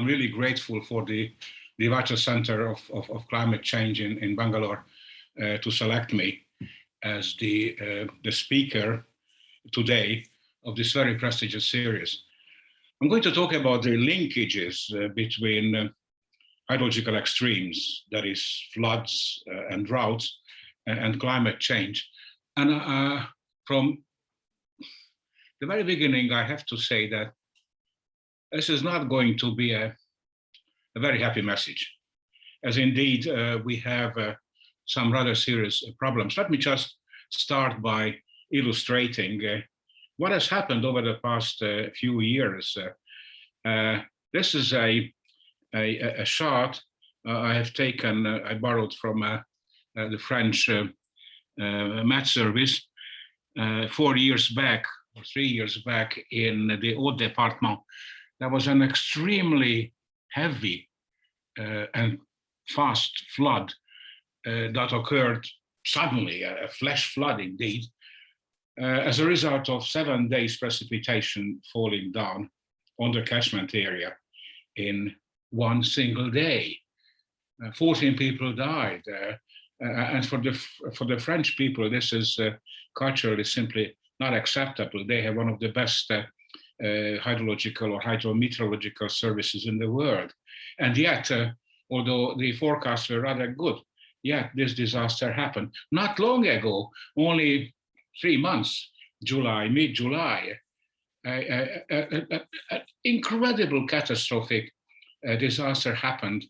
I'm really grateful for the Vital Center of Climate Change in Bangalore to select me as the speaker today of this very prestigious series. I'm going to talk about the linkages between hydrological extremes, that is floods and droughts, and climate change. And from the very beginning, I have to say that this is not going to be a very happy message, as indeed we have some rather serious problems. Let me just start by illustrating what has happened over the past few years. This is a chart I have taken, I borrowed from the French Met Service 4 years back, or 3 years back, in the Haute Department. There was an extremely heavy and fast flood that occurred suddenly, a flash flood indeed, as a result of 7 days precipitation falling down on the catchment area in one single day. 14 people died. And for the French people, this is culturally simply not acceptable. They have one of the best hydrological or hydrometeorological services in the world. And yet, although the forecasts were rather good, yet this disaster happened. Not long ago, only 3 months, mid-July, an incredible catastrophic disaster happened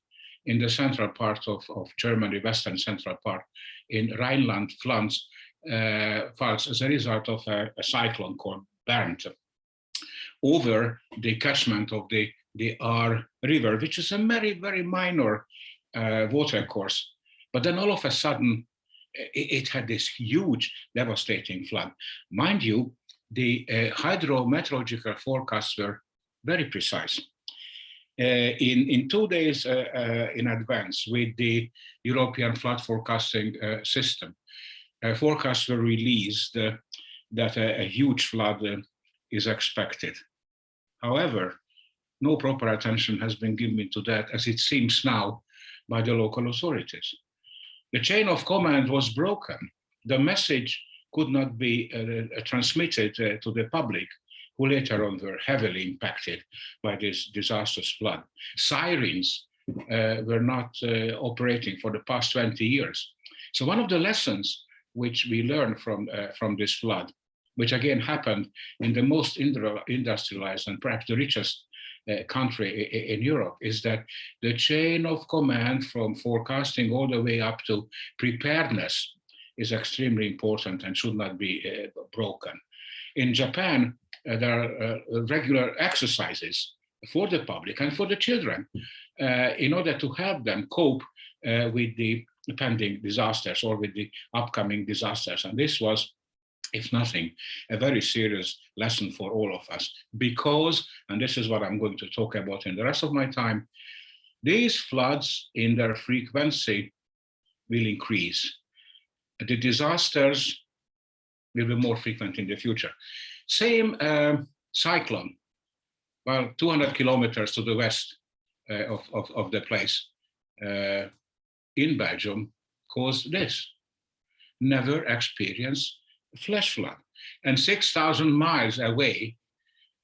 in the central part of Germany, western central part, in Rhineland-Pfalz as a result of a cyclone called Bernd over the catchment of the Aar River, which is a very, very minor water course. But then all of a sudden, it had this huge, devastating flood. Mind you, the hydrometeorological forecasts were very precise. In 2 days in advance with the European flood forecasting system, forecasts were released that a huge flood is expected. However, no proper attention has been given to that, as it seems now, by the local authorities. The chain of command was broken. The message could not be transmitted to the public, who later on were heavily impacted by this disastrous flood. Sirens were not operating for the past 20 years. So one of the lessons which we learned from this flood, which again happened in the most industrialized and perhaps the richest country in Europe, is that the chain of command from forecasting all the way up to preparedness is extremely important and should not be broken. In Japan, there are regular exercises for the public and for the children in order to help them cope with the pending disasters or with the upcoming disasters. And this was, if nothing, a very serious lesson for all of us, because, and this is what I'm going to talk about in the rest of my time, these floods in their frequency will increase. The disasters will be more frequent in the future. Same cyclone, well, 200 kilometers to the west of the place in Belgium caused this. Never experienced flash flood. And 6,000 miles away,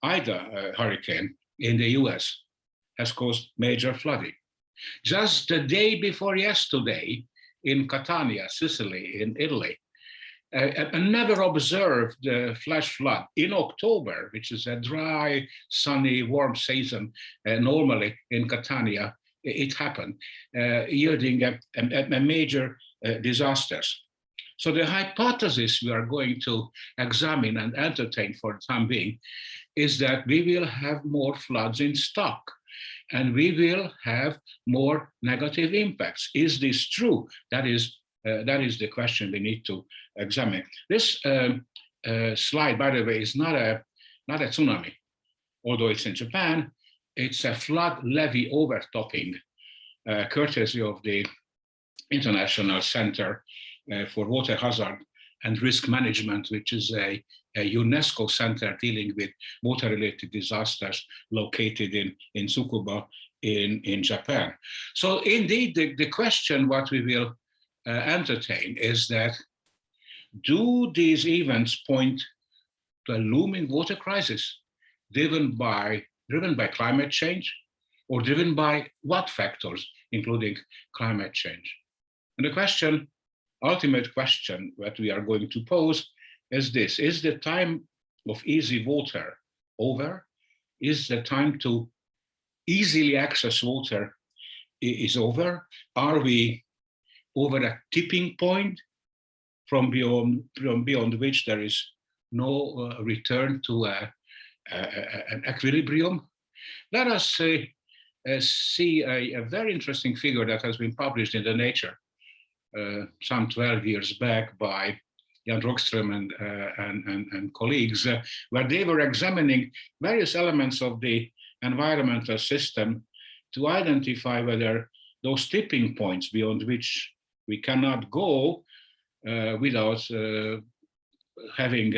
Ida hurricane in the US has caused major flooding. Just the day before yesterday in Catania, Sicily, in Italy, a never observed flash flood in October, which is a dry, sunny, warm season normally in Catania, it happened, yielding a major disasters. So the hypothesis we are going to examine and entertain for the time being is that we will have more floods in stock and we will have more negative impacts. Is this true? That is the question we need to examine. This slide, by the way, is not a tsunami, although it's in Japan. It's a flood levee overtopping, courtesy of the International Center for Water Hazard and Risk Management, which is a UNESCO center dealing with water-related disasters located in Tsukuba in Japan. So indeed, the question what we will entertain is that, do these events point to a looming water crisis driven by climate change, or driven by what factors, including climate change? And the ultimate question that we are going to pose is this: is the time of easy water over? Is the time to easily access water is over? Are we over a tipping point from beyond which there is no return to an equilibrium? Let us see a very interesting figure that has been published in the Nature some 12 years back by Jan Rockström and colleagues, where they were examining various elements of the environmental system to identify whether those tipping points beyond which we cannot go without having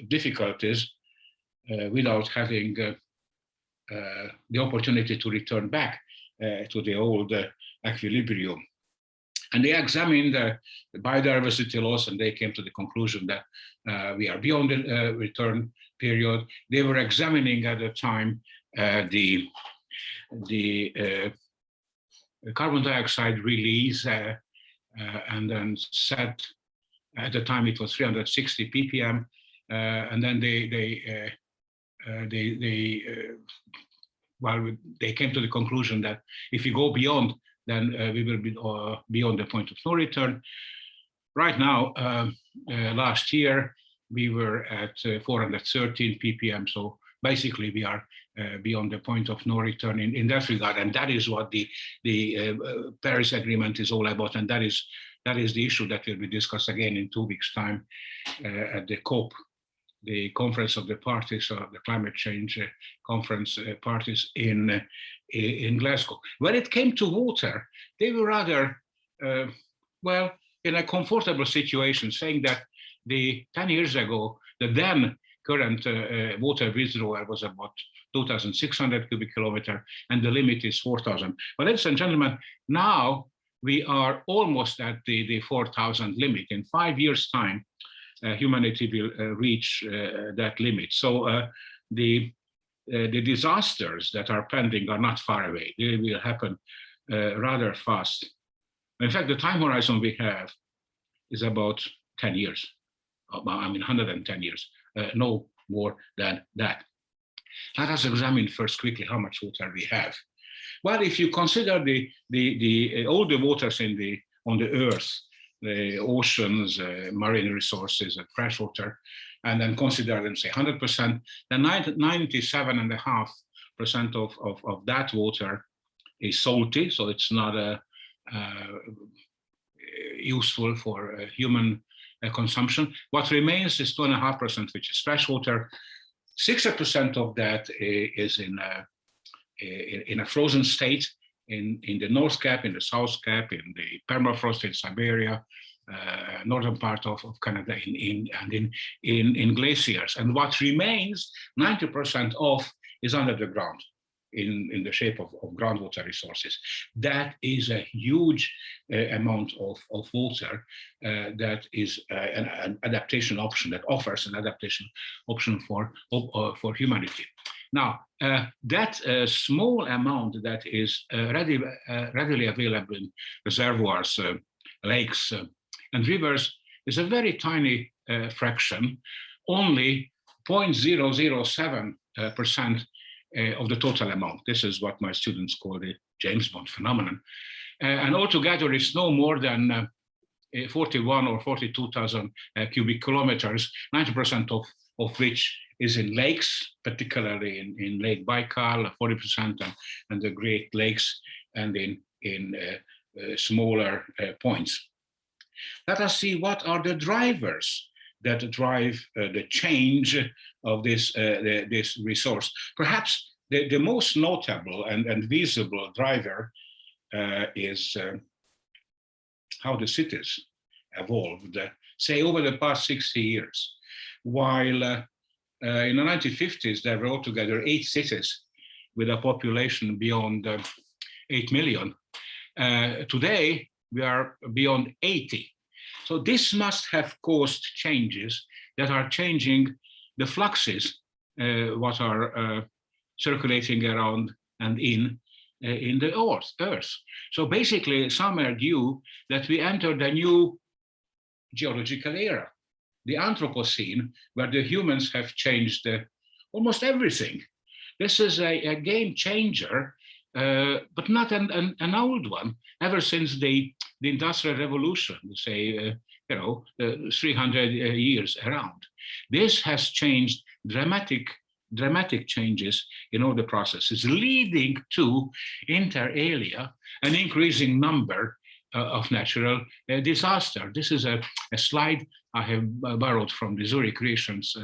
difficulties, without having the opportunity to return back to the old equilibrium. And they examined the biodiversity loss, and they came to the conclusion that we are beyond the return period. They were examining at the time the carbon dioxide release, and then set at the time it was 360 ppm, and then they came to the conclusion that if we go beyond, then we will be beyond the point of no return. Right now, last year, we were at 413 ppm. So basically, we are beyond the point of no return in that regard. And that is what the Paris Agreement is all about. And that is the issue that will be discussed again in 2 weeks' time at the COP, the Conference of the Parties, or the Climate Change Conference Parties in Glasgow. When it came to water, they were rather, in a comfortable situation, saying that 10 years ago, the then current water withdrawal was about 2,600 cubic kilometer, and the limit is 4,000. But ladies and gentlemen, now we are almost at the 4,000 limit. In 5 years' time, humanity will reach that limit. So the disasters that are pending are not far away. They will happen rather fast. In fact, the time horizon we have is about 10 years. 110 years, no more than that. Let us examine first quickly how much water we have. Well, if you consider all the waters on the Earth, the oceans, marine resources, and freshwater, and then consider them, say, 100%, then 97.5% of that water is salty, so it's not useful for human consumption. What remains is 2.5%, which is freshwater. 60% of that is in a frozen state in the North Cap, in the South Cap, in the permafrost in Siberia, northern part of Canada, and in glaciers. And what remains, 90% of, is under the ground, in the shape of groundwater resources. That is a huge amount of water that is an adaptation option, that offers an adaptation option for humanity. Now, that small amount that is readily available in reservoirs, lakes, and rivers is a very tiny fraction, only 0.007% of the total amount. This is what my students call the James Bond phenomenon. And altogether, it's no more than 41 or 42,000 cubic kilometers, 90% of which is in lakes, particularly in Lake Baikal, 40%, and the Great Lakes, and in smaller points. Let us see what are the drivers that drive the change of this resource. Perhaps the most notable and visible driver is how the cities evolved, say, over the past 60 years. While in the 1950s, there were altogether 8 cities with a population beyond 8 million. Today, we are beyond 80. So this must have caused changes that are changing the fluxes what are circulating around and in the Earth. So basically, some argue that we entered a new geological era, the Anthropocene, where the humans have changed almost everything. This is a game changer, but not an old one. Ever since the Industrial Revolution, say, 300 years around, this has changed dramatic changes in all the processes, leading to, inter alia, an increasing number of natural disaster. This is a slide I have borrowed from the Zurich Regions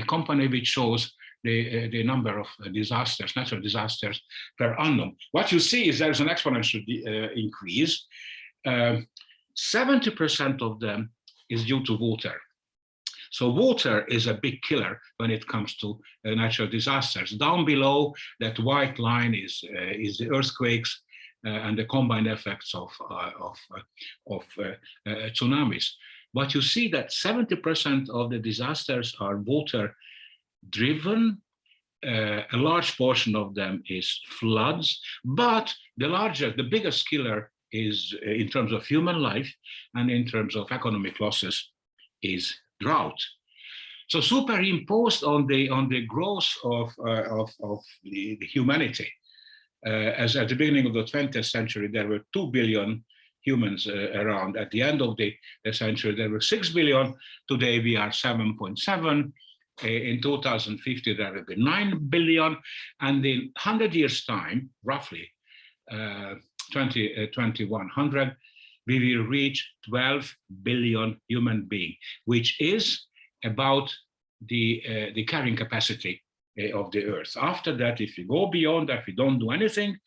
company, which shows the number of disasters, natural disasters per annum. What you see is there's an exponential increase. 70% of them is due to water. So water is a big killer when it comes to natural disasters. Down below, that white line is the earthquakes and the combined effects of tsunamis. But you see that 70% of the disasters are water driven. A large portion of them is floods, but the biggest killer is, in terms of human life and in terms of economic losses, is drought. So superimposed on the growth of the humanity, as at the beginning of the 20th century, there were 2 billion humans around. At the end of the century, there were 6 billion. Today, we are 7.7. In 2050, there will be 9 billion. And in 100 years' time, roughly 2100, we will reach 12 billion human beings, which is about the carrying capacity of the Earth. After that, if we go beyond that, we don't do anything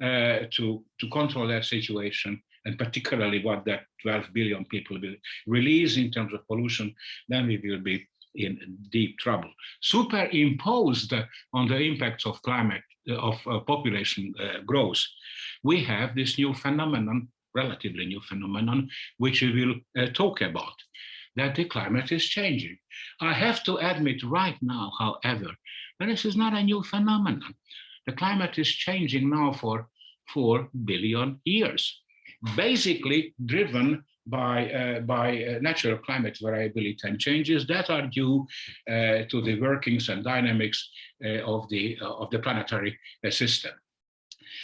to control that situation, and particularly what that 12 billion people will release in terms of pollution, then we will be in deep trouble. Superimposed on the impacts of climate, of population growth, we have this new phenomenon, relatively new phenomenon, which we will talk about, that the climate is changing. I have to admit right now, however, that this is not a new phenomenon. The climate is changing now for 4 billion years, basically driven by natural climate variability and changes that are due to the workings and dynamics of the planetary system.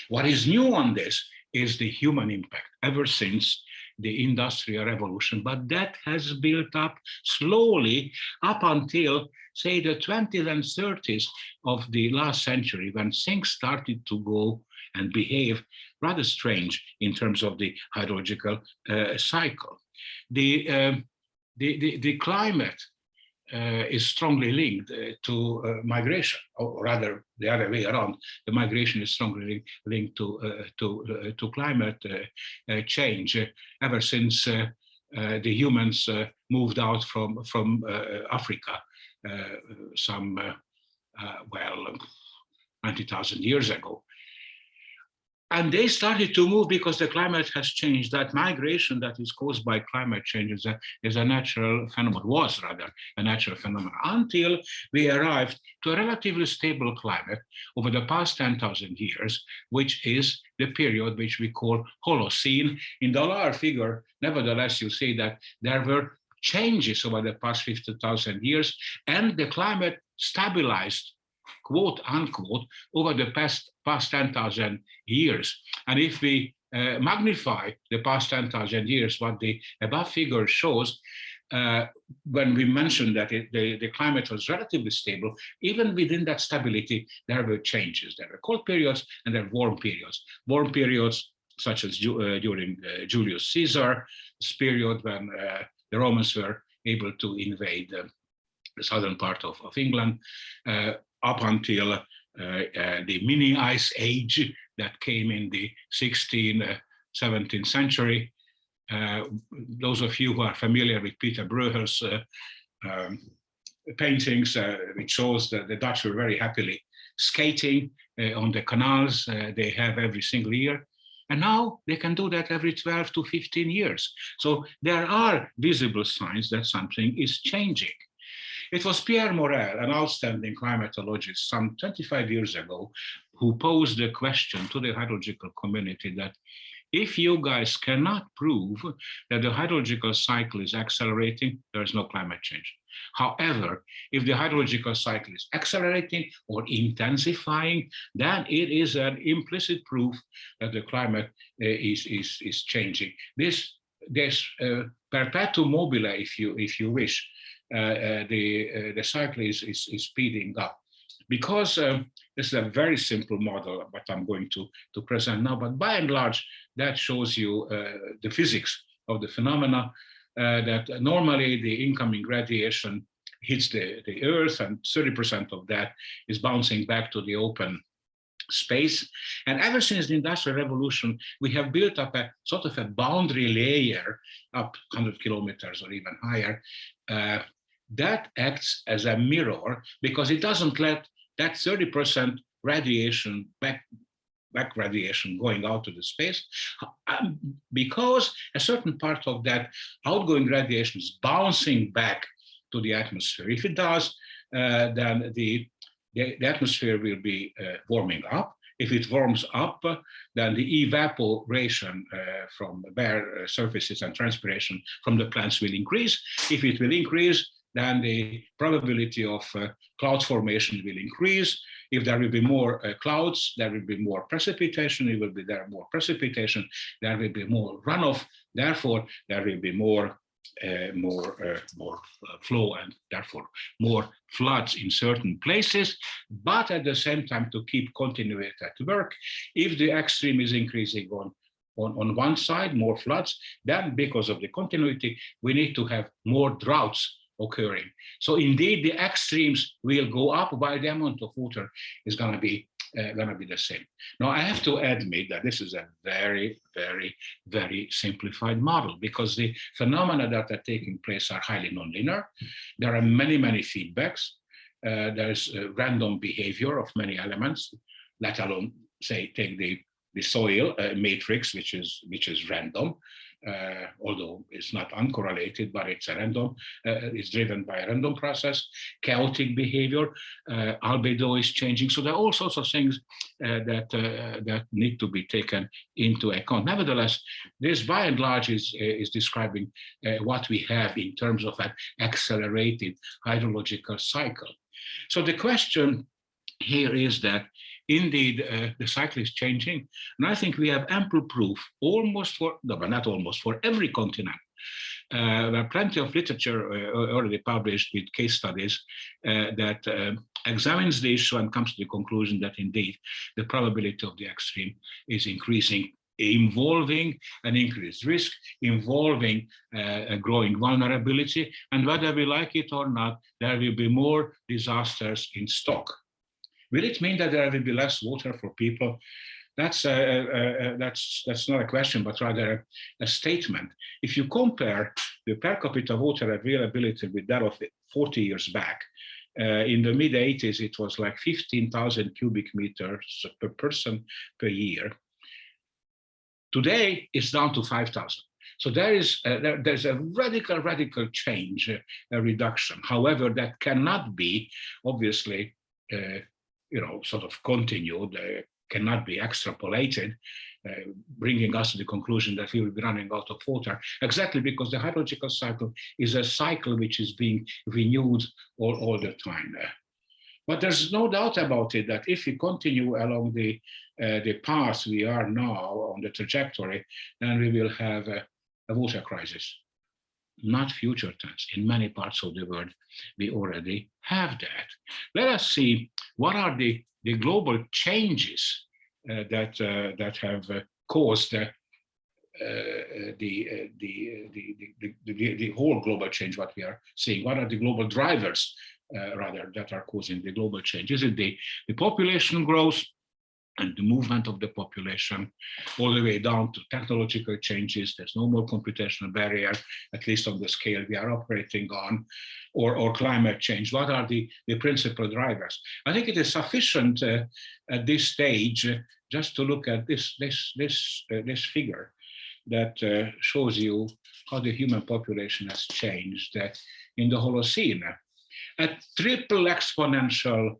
What is new on this is the human impact ever since the Industrial Revolution, but that has built up slowly up until, say, the 20s and 30s of the last century, when things started to go and behave rather strange in terms of the hydrological cycle. The climate is strongly linked to migration, or rather the other way around. The migration is strongly linked to climate change ever since the humans moved out from Africa some 90,000 years ago. And they started to move because the climate has changed. That migration that is caused by climate change is a natural phenomenon, was rather a natural phenomenon, until we arrived to a relatively stable climate over the past 10,000 years, which is the period which we call Holocene. In the lower figure, nevertheless, you see that there were changes over the past 50,000 years, and the climate stabilized, quote unquote, over the past 10,000 years. And if we magnify the past 10,000 years, what the above figure shows, when we mentioned that the climate was relatively stable, even within that stability, there were changes. There were cold periods and there were warm periods. Warm periods, such as during Julius Caesar, this period when the Romans were able to invade the southern part of England, up until the mini ice age that came in the 16th, 17th century. Those of you who are familiar with Peter Breuer's paintings, which shows that the Dutch were very happily skating on the canals they have every single year. And now they can do that every 12 to 15 years. So there are visible signs that something is changing. It was Pierre Morel, an outstanding climatologist, some 25 years ago, who posed the question to the hydrological community that if you guys cannot prove that the hydrological cycle is accelerating, there is no climate change. However, if the hydrological cycle is accelerating or intensifying, then it is an implicit proof that the climate is changing. This perpetuum mobile, if you wish, the cycle is speeding up. Because this is a very simple model, what I'm going to present now, but by and large, that shows you the physics of the phenomena, that normally the incoming radiation hits the Earth, and 30% of that is bouncing back to the open space. And ever since the Industrial Revolution, we have built up a sort of a boundary layer up 100 kilometers or even higher, that acts as a mirror, because it doesn't let that 30% radiation, back radiation going out to the space, because a certain part of that outgoing radiation is bouncing back to the atmosphere. If it does, then the atmosphere will be warming up. If it warms up, then the evaporation from bare surfaces and transpiration from the plants will increase. If it will increase, then the probability of cloud formation will increase. If there will be more clouds, there will be more precipitation. It will be there more precipitation. There will be more runoff. Therefore, there will be more flow, and therefore more floods in certain places. But at the same time, to keep continuity at work, if the extreme is increasing on one side, more floods, then because of the continuity, we need to have more droughts occurring. So indeed, the extremes will go up while the amount of water is going to be the same. Now, I have to admit that this is a very, very, very simplified model, because the phenomena that are taking place are highly nonlinear. There are many, many feedbacks. There's random behavior of many elements, let alone, say, take the soil matrix, which is random. Although it's not uncorrelated, but it's a random, it's driven by a random process, chaotic behavior, albedo is changing. So there are all sorts of things that need to be taken into account. Nevertheless, this by and large is describing what we have in terms of an accelerated hydrological cycle. So the question here is that indeed, the cycle is changing, and I think we have ample proof, not almost, for every continent. There are plenty of literature already published with case studies that examines the issue and comes to the conclusion that indeed the probability of the extreme is increasing, involving an increased risk, involving a growing vulnerability, and whether we like it or not, there will be more disasters in stock. Will it mean that there will be less water for people? That's not a question, but rather a statement. If you compare the per capita water availability with that of 40 years back, in the mid-80s, it was like 15,000 cubic meters per person per year. Today, it's down to 5,000. So there's a radical change, a reduction. However, that cannot be, obviously, sort of continued, cannot be extrapolated, bringing us to the conclusion that we will be running out of water, exactly because the hydrological cycle is a cycle which is being renewed all the time. But there's no doubt about it that if we continue along the path we are now on the trajectory, then we will have a water crisis. Not future tense. In many parts of the world, we already have that. Let us see what are the global changes that have caused the whole global change. What we are seeing. What are the global drivers, rather, that are causing the global change? Is it the population growth? and the movement of the population, all the way down to technological changes. There's no more computational barrier, at least on the scale we are operating on, or climate change. What are the principal drivers? I think it is sufficient at this stage just to look at this figure that shows you how the human population has changed in the Holocene. A triple exponential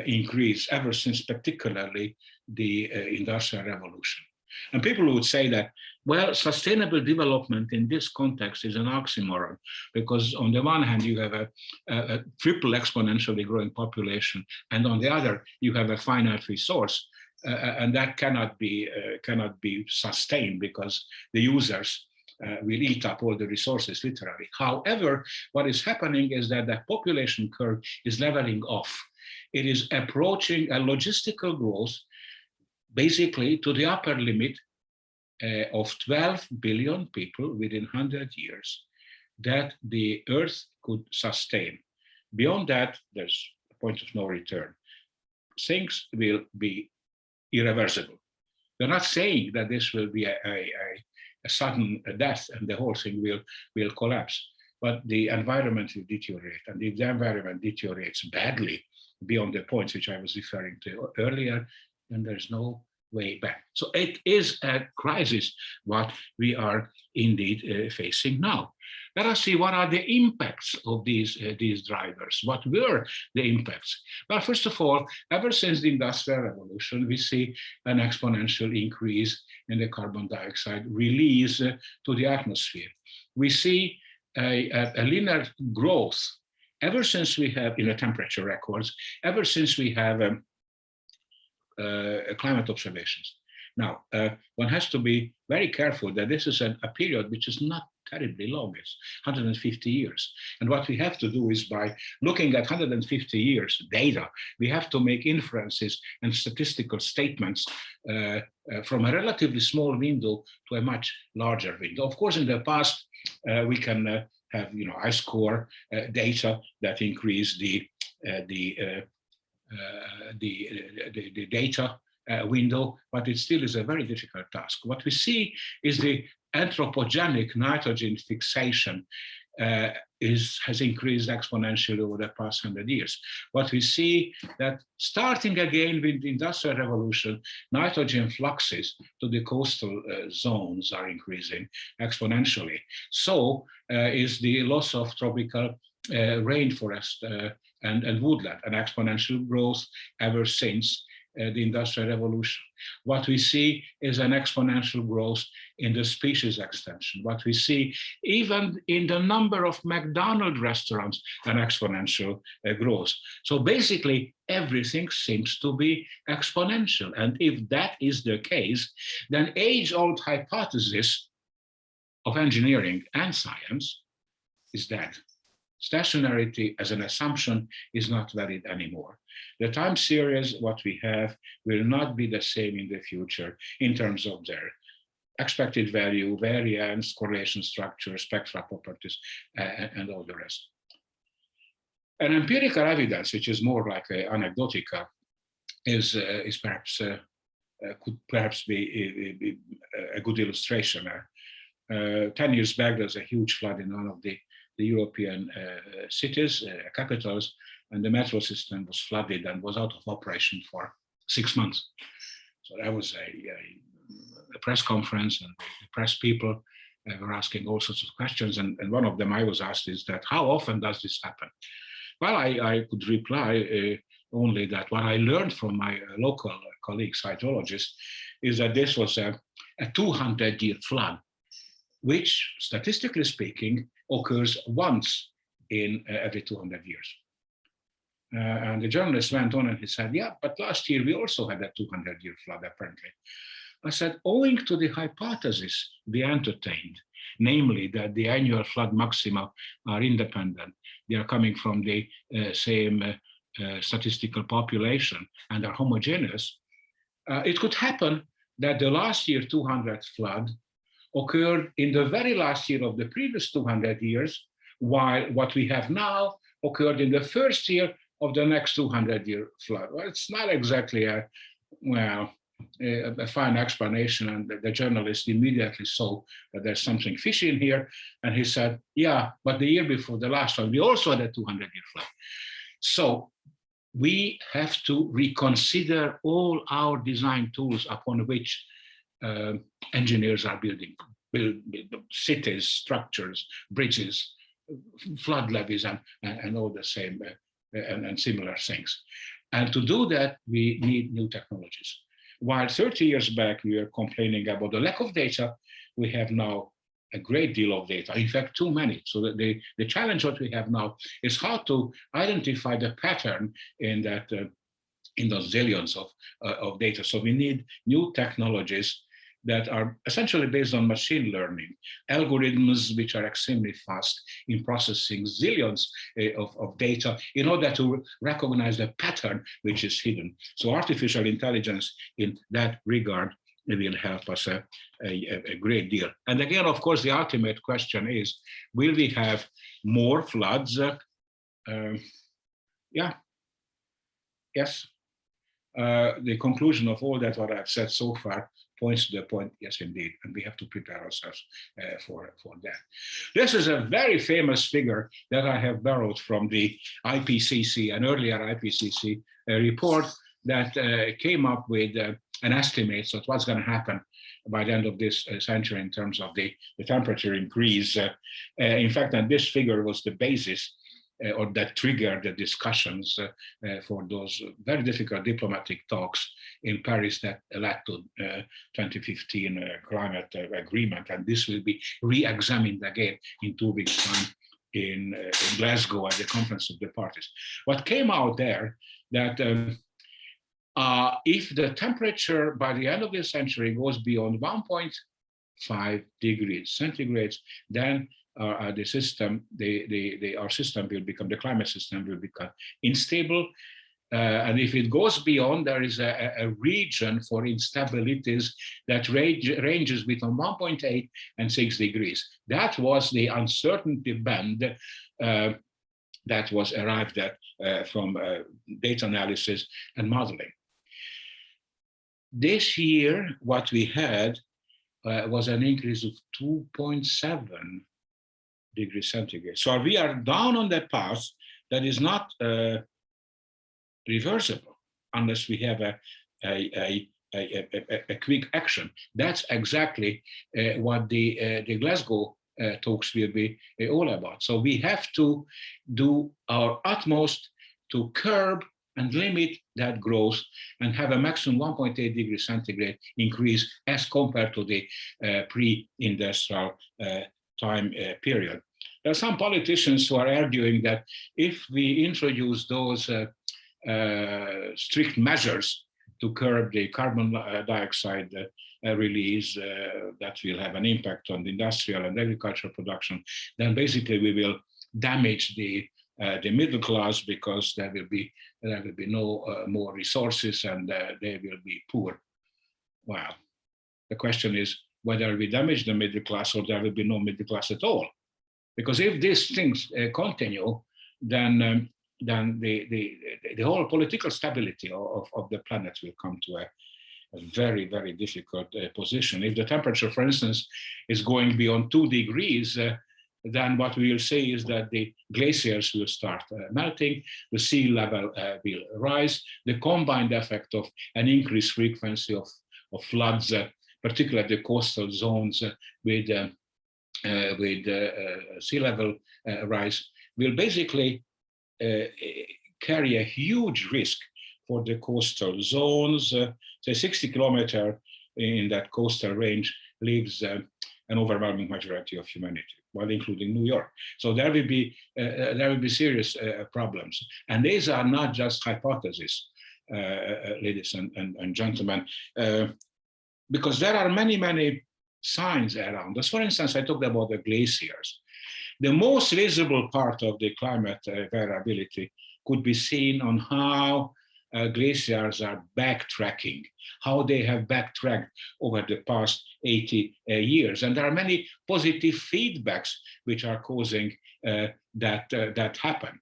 increase ever since particularly the Industrial Revolution. And people would say that, well, sustainable development in this context is an oxymoron, because on the one hand you have a triple exponentially growing population, and on the other you have a finite resource, and that cannot be sustained because the users will eat up all the resources literally. However, what is happening is that the population curve is leveling off. It is approaching a logistical growth basically to the upper limit of 12 billion people within 100 years that the Earth could sustain. Beyond that, there's a point of no return. Things will be irreversible. We're not saying that this will be a sudden death and the whole thing will collapse, but the environment will deteriorate, and if the environment deteriorates badly beyond the points which I was referring to earlier, then there's no way back. So it is a crisis what we are indeed facing now. Let us see what are the impacts of these drivers. What were the impacts? Well, first of all, ever since the Industrial Revolution, we see an exponential increase in the carbon dioxide release to the atmosphere. We see a linear growth ever since we have, in the temperature records, ever since we have climate observations. Now, one has to be very careful that this is a period which is not terribly long. It's 150 years. And what we have to do is, by looking at 150 years data, we have to make inferences and statistical statements from a relatively small window to a much larger window. Of course, in the past, we can have ice core data that increase the data window, but it still is a very difficult task. What we see is the anthropogenic nitrogen fixation has increased exponentially over the past 100 years. What we see that starting again with the Industrial Revolution, nitrogen fluxes to the coastal zones are increasing exponentially. So is the loss of tropical rainforest and woodland, an exponential growth ever since the Industrial Revolution. What we see is an exponential growth in the species extension. What we see even in the number of McDonald's restaurants, an exponential growth. So basically everything seems to be exponential. And if that is the case, then age-old hypothesis of engineering and science is dead. Stationarity as an assumption is not valid anymore. The time series, what we have, will not be the same in the future in terms of their expected value, variance, correlation structure, spectral properties, and all the rest. An empirical evidence, which is more like anecdotal, is perhaps could perhaps be a good illustration. 10 years back, there was a huge flood in one of the European cities, capitals, and the metro system was flooded and was out of operation for 6 months. So that was a press conference, and the press people were asking all sorts of questions. And one of them I was asked is that, how often does this happen? Well, I could reply only that what I learned from my local colleagues, hydrologists, is that this was a 200-year flood, which, statistically speaking, occurs once in every 200 years. And the journalist went on and he said, yeah, but last year we also had a 200-year flood, apparently. I said, owing to the hypothesis we entertained, namely that the annual flood maxima are independent, they are coming from the same statistical population and are homogeneous, it could happen that the last year 200 flood occurred in the very last year of the previous 200 years, while what we have now occurred in the first year of the next 200-year flood. Well, it's not exactly a well, a fine explanation, and the journalist immediately saw that there's something fishy in here, and he said, yeah, but the year before the last one, we also had a 200-year flood. So we have to reconsider all our design tools upon which engineers are building cities, structures, bridges, flood levees, and all the same and similar things. And to do that, we need new technologies. While 30 years back, we were complaining about the lack of data, we have now a great deal of data, in fact, too many. So that the challenge that we have now is how to identify the pattern in that in those zillions of data. So we need new technologies that are essentially based on machine learning, algorithms which are extremely fast in processing zillions of data in order to recognize the pattern which is hidden. So artificial intelligence in that regard will help us a great deal. And again, of course, the ultimate question is, will we have more floods? Yeah, yes. The conclusion of all that what I've said so far points to the point, yes, indeed, and we have to prepare ourselves for that. This is a very famous figure that I have borrowed from the IPCC, an earlier IPCC report that came up with an estimate of what's going to happen by the end of this century in terms of the temperature increase. In fact, and this figure was the basis or that triggered the discussions for those very difficult diplomatic talks in Paris that led to 2015 climate agreement. And this will be re-examined again in 2 weeks' time in Glasgow at the Conference of the Parties. What came out there that if the temperature by the end of this century goes beyond 1.5 degrees centigrade, then the system, our system will become, the climate system will become unstable. And if it goes beyond, there is a region for instabilities that ranges between 1.8 and 6 degrees. That was the uncertainty band that was arrived at from data analysis and modeling. This year, what we had was an increase of 2.7 degrees centigrade. So we are down on that path that is not reversible unless we have a quick action. That's exactly what the Glasgow talks will be all about. So we have to do our utmost to curb and limit that growth and have a maximum 1.8 degrees centigrade increase as compared to the pre-industrial time period. There are some politicians who are arguing that if we introduce those strict measures to curb the carbon dioxide release, that will have an impact on the industrial and agricultural production, then basically we will damage the middle class because there will be no more resources and they will be poor. Well, the question is whether we damage the middle class or there will be no middle class at all. Because if these things continue, then the whole political stability of the planet will come to a very, very difficult position. If the temperature, for instance, is going beyond 2 degrees, then what we will see is that the glaciers will start melting, the sea level will rise, the combined effect of an increased frequency of floods, particularly the coastal zones with sea level rise, will basically carry a huge risk for the coastal zones. Say 60 kilometers in that coastal range lives an overwhelming majority of humanity, while including New York. So there will be serious problems. And these are not just hypotheses, ladies and gentlemen, because there are many, many signs around us. For instance, I talked about the glaciers. The most visible part of the climate variability could be seen on how glaciers are backtracking, how they have backtracked over the past 80 years. And there are many positive feedbacks which are causing that happen.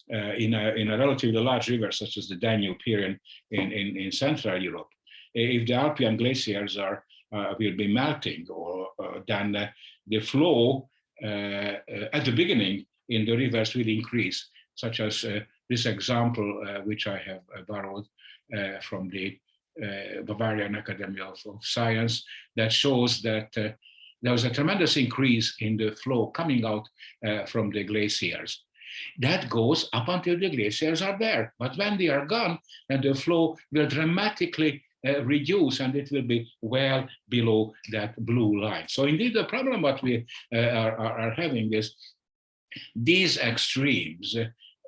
In a relatively large river such as the Danube here in Central Europe, if the Alpine glaciers will be melting, or then the flow at the beginning in the rivers will increase, such as this example, which I have borrowed from the Bavarian Academy of Science, that shows that there was a tremendous increase in the flow coming out from the glaciers. That goes up until the glaciers are there. But when they are gone, then the flow will dramatically reduce, and it will be well below that blue line. So indeed, the problem what we are having is these extremes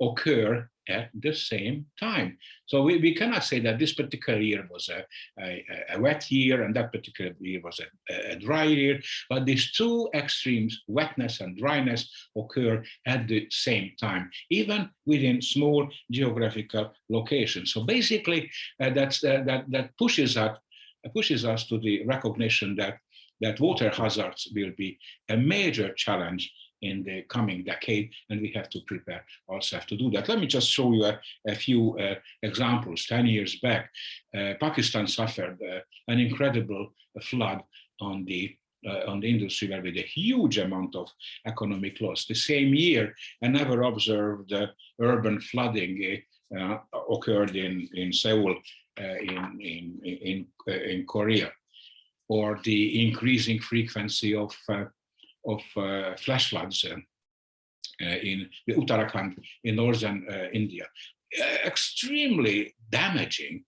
occur at the same time. So we cannot say that this particular year was a wet year and that particular year was a dry year, but these two extremes, wetness and dryness, occur at the same time, even within small geographical locations. So basically, that pushes us to the recognition that water hazards will be a major challenge in the coming decade, and we have to prepare ourselves to do that. Let me just show you a few examples. 10 years back, Pakistan suffered an incredible flood on the Indus River with a huge amount of economic loss. The same year, a never observed urban flooding occurred in Seoul, in Korea, or the increasing frequency of flash floods in the Uttarakhand in northern India. Extremely damaging,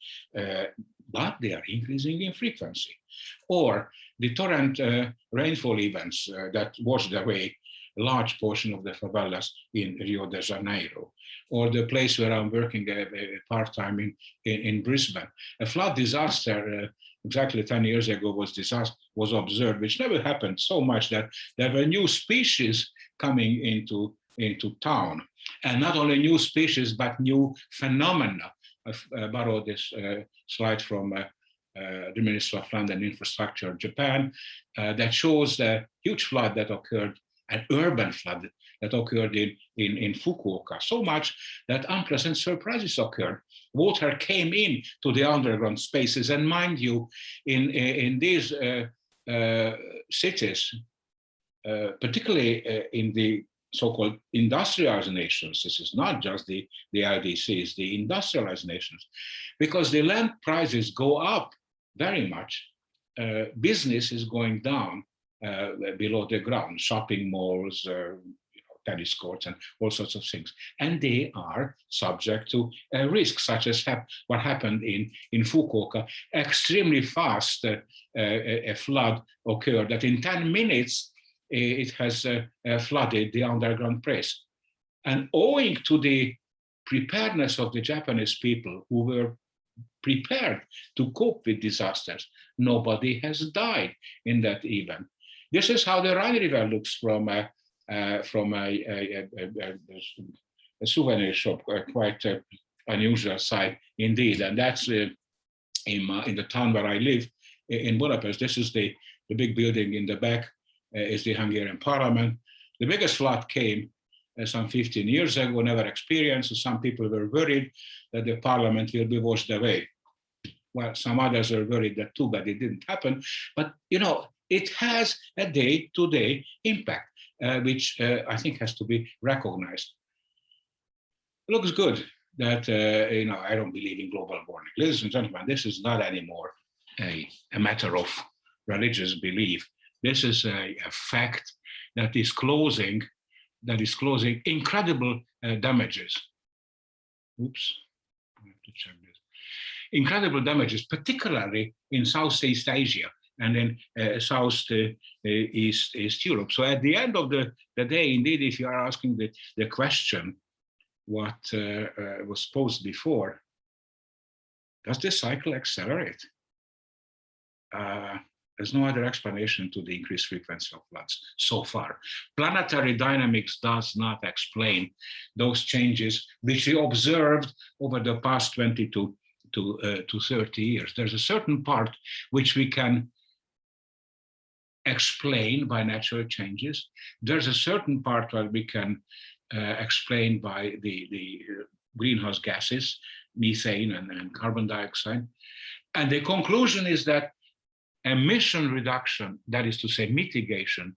but they are increasing in frequency. Or the torrent rainfall events that washed away a large portion of the favelas in Rio de Janeiro, or the place where I'm working part-time in Brisbane. A flood disaster exactly 10 years ago was observed, which never happened so much that there were new species coming into town. And not only new species, but new phenomena. I've borrowed this slide from the Minister of Land and Infrastructure, Japan, that shows the huge flood that occurred, an urban flood that occurred in Fukuoka, so much that unpleasant surprises occurred. Water came in to the underground spaces, and mind you, in these cities, particularly in the so-called industrialized nations, this is not just the LDCs, the industrialized nations, because the land prices go up very much, business is going down below the ground, shopping malls, tennis courts, and all sorts of things. And they are subject to risks, such as what happened in Fukuoka. Extremely fast, a flood occurred that in 10 minutes, it has flooded the underground place. And owing to the preparedness of the Japanese people, who were prepared to cope with disasters, nobody has died in that event. This is how the Rhine River looks from a souvenir shop, quite unusual sight indeed. And that's in the town where I live, in Budapest. This is the big building in the back, is the Hungarian Parliament. The biggest flood came some 15 years ago, never experienced. So some people were worried that the parliament will be washed away. Well, some others are worried that too bad it didn't happen. But, you know, it has a day-to-day impact, which I think has to be recognized. It looks good that, you know, I don't believe in global warming. Ladies and gentlemen, this is not anymore a matter of religious belief. This is a fact that is causing incredible damages. Oops, I have to check this. Incredible damages, particularly in Southeast Asia and in Southeast Europe. So at the end of the day, indeed, if you are asking the question, what was posed before, does this cycle accelerate? There's no other explanation to the increased frequency of floods so far. Planetary dynamics does not explain those changes which we observed over the past 20 to 30 years. There's a certain part which we can explain by natural changes. There's a certain part that we can explain by the greenhouse gases, methane and carbon dioxide. And the conclusion is that emission reduction, that is to say mitigation,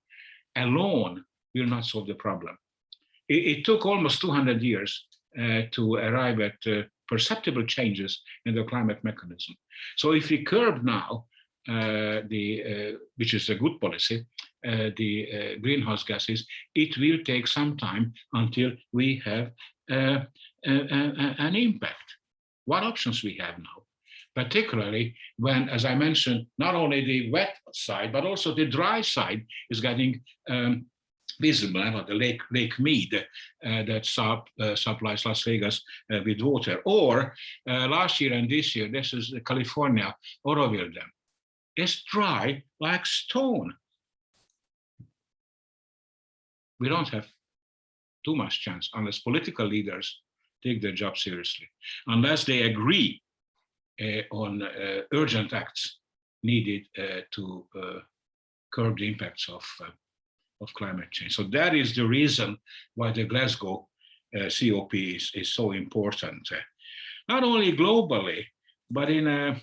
alone will not solve the problem. It took almost 200 years to arrive at perceptible changes in the climate mechanism. So if we curb now, which is a good policy, the greenhouse gases, it will take some time until we have an impact. What options we have now? Particularly when, as I mentioned, not only the wet side, but also the dry side is getting visible. The Lake Mead that supplies Las Vegas with water. Or last year and this year, this is the California Oroville Dam. It's dry like stone. We don't have too much chance unless political leaders take their job seriously, unless they agree on urgent acts needed to curb the impacts of climate change. So that is the reason why the Glasgow COP is so important, not only globally, but in a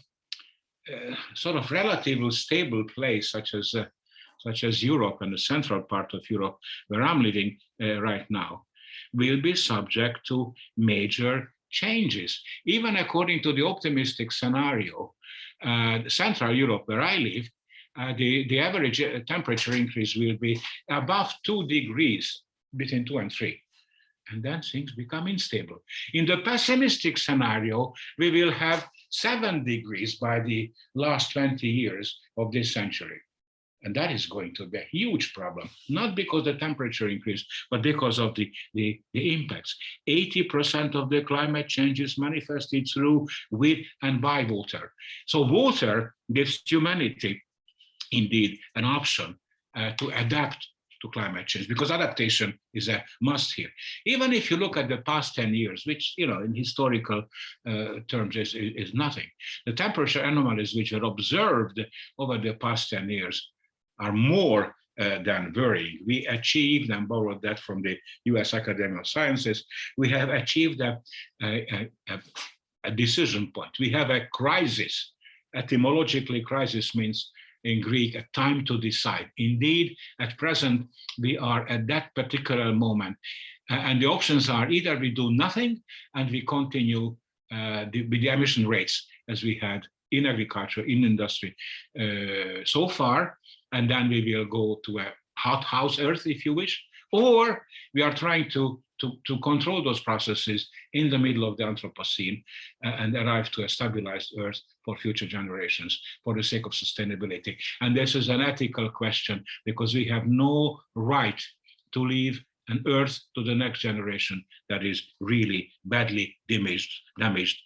sort of relatively stable place such as Europe and the central part of Europe, where I'm living right now, will be subject to major changes. Even according to the optimistic scenario, Central Europe, where I live, the average temperature increase will be above 2 degrees, between 2 and 3. And then things become unstable. In the pessimistic scenario, we will have 7 degrees by the last 20 years of this century. And that is going to be a huge problem, not because the temperature increased, but because of the impacts. 80% of the climate change is manifested through, with, and by water. So water gives humanity, indeed, an option to adapt to climate change, because adaptation is a must here. Even if you look at the past 10 years, which, in historical terms is nothing, the temperature anomalies which are observed over the past 10 years are more than worrying. We achieved, and borrowed that from the US Academy of Sciences, we have achieved a decision point. We have a crisis. Etymologically, crisis means in Greek, a time to decide. Indeed, at present, we are at that particular moment. And the options are either we do nothing and we continue with the emission rates as we had in agriculture, in industry so far, and then we will go to a hot house Earth, if you wish, or we are trying to control those processes in the middle of the Anthropocene and arrive to a stabilized Earth for future generations for the sake of sustainability. And this is an ethical question, because we have no right to leave an Earth to the next generation that is really badly damaged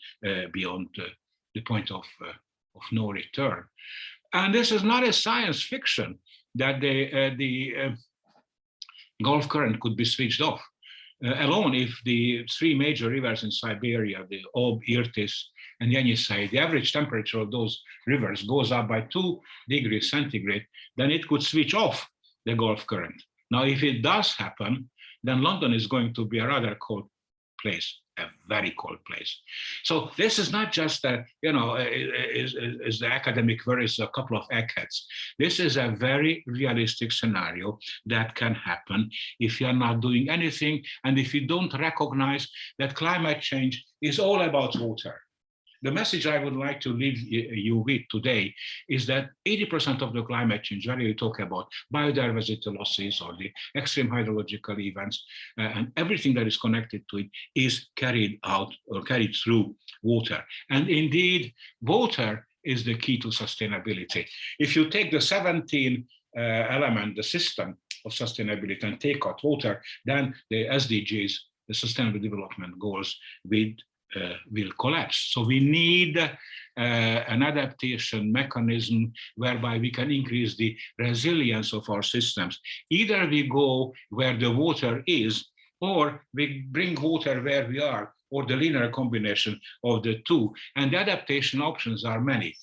beyond the point of no return. And this is not a science fiction that the Gulf current could be switched off. Alone, if the 3 major rivers in Siberia, the Ob, Irtis, and Yenisei, the average temperature of those rivers goes up by 2 degrees centigrade, then it could switch off the Gulf current. Now, if it does happen, then London is going to be a rather cold place, a very cold place. So this is not just a, is the academic worries a couple of eggheads. This is a very realistic scenario that can happen if you are not doing anything, and if you don't recognize that climate change is all about water. The message I would like to leave you with today is that 80% of the climate change, whether you talk about biodiversity losses or the extreme hydrological events and everything that is connected to it, is carried out or carried through water. And indeed, water is the key to sustainability. If you take the 17 element, the system of sustainability, and take out water, then the SDGs, the Sustainable Development Goals, will collapse. So we need an adaptation mechanism whereby we can increase the resilience of our systems. Either we go where the water is, or we bring water where we are, or the linear combination of the two. And the adaptation options are many.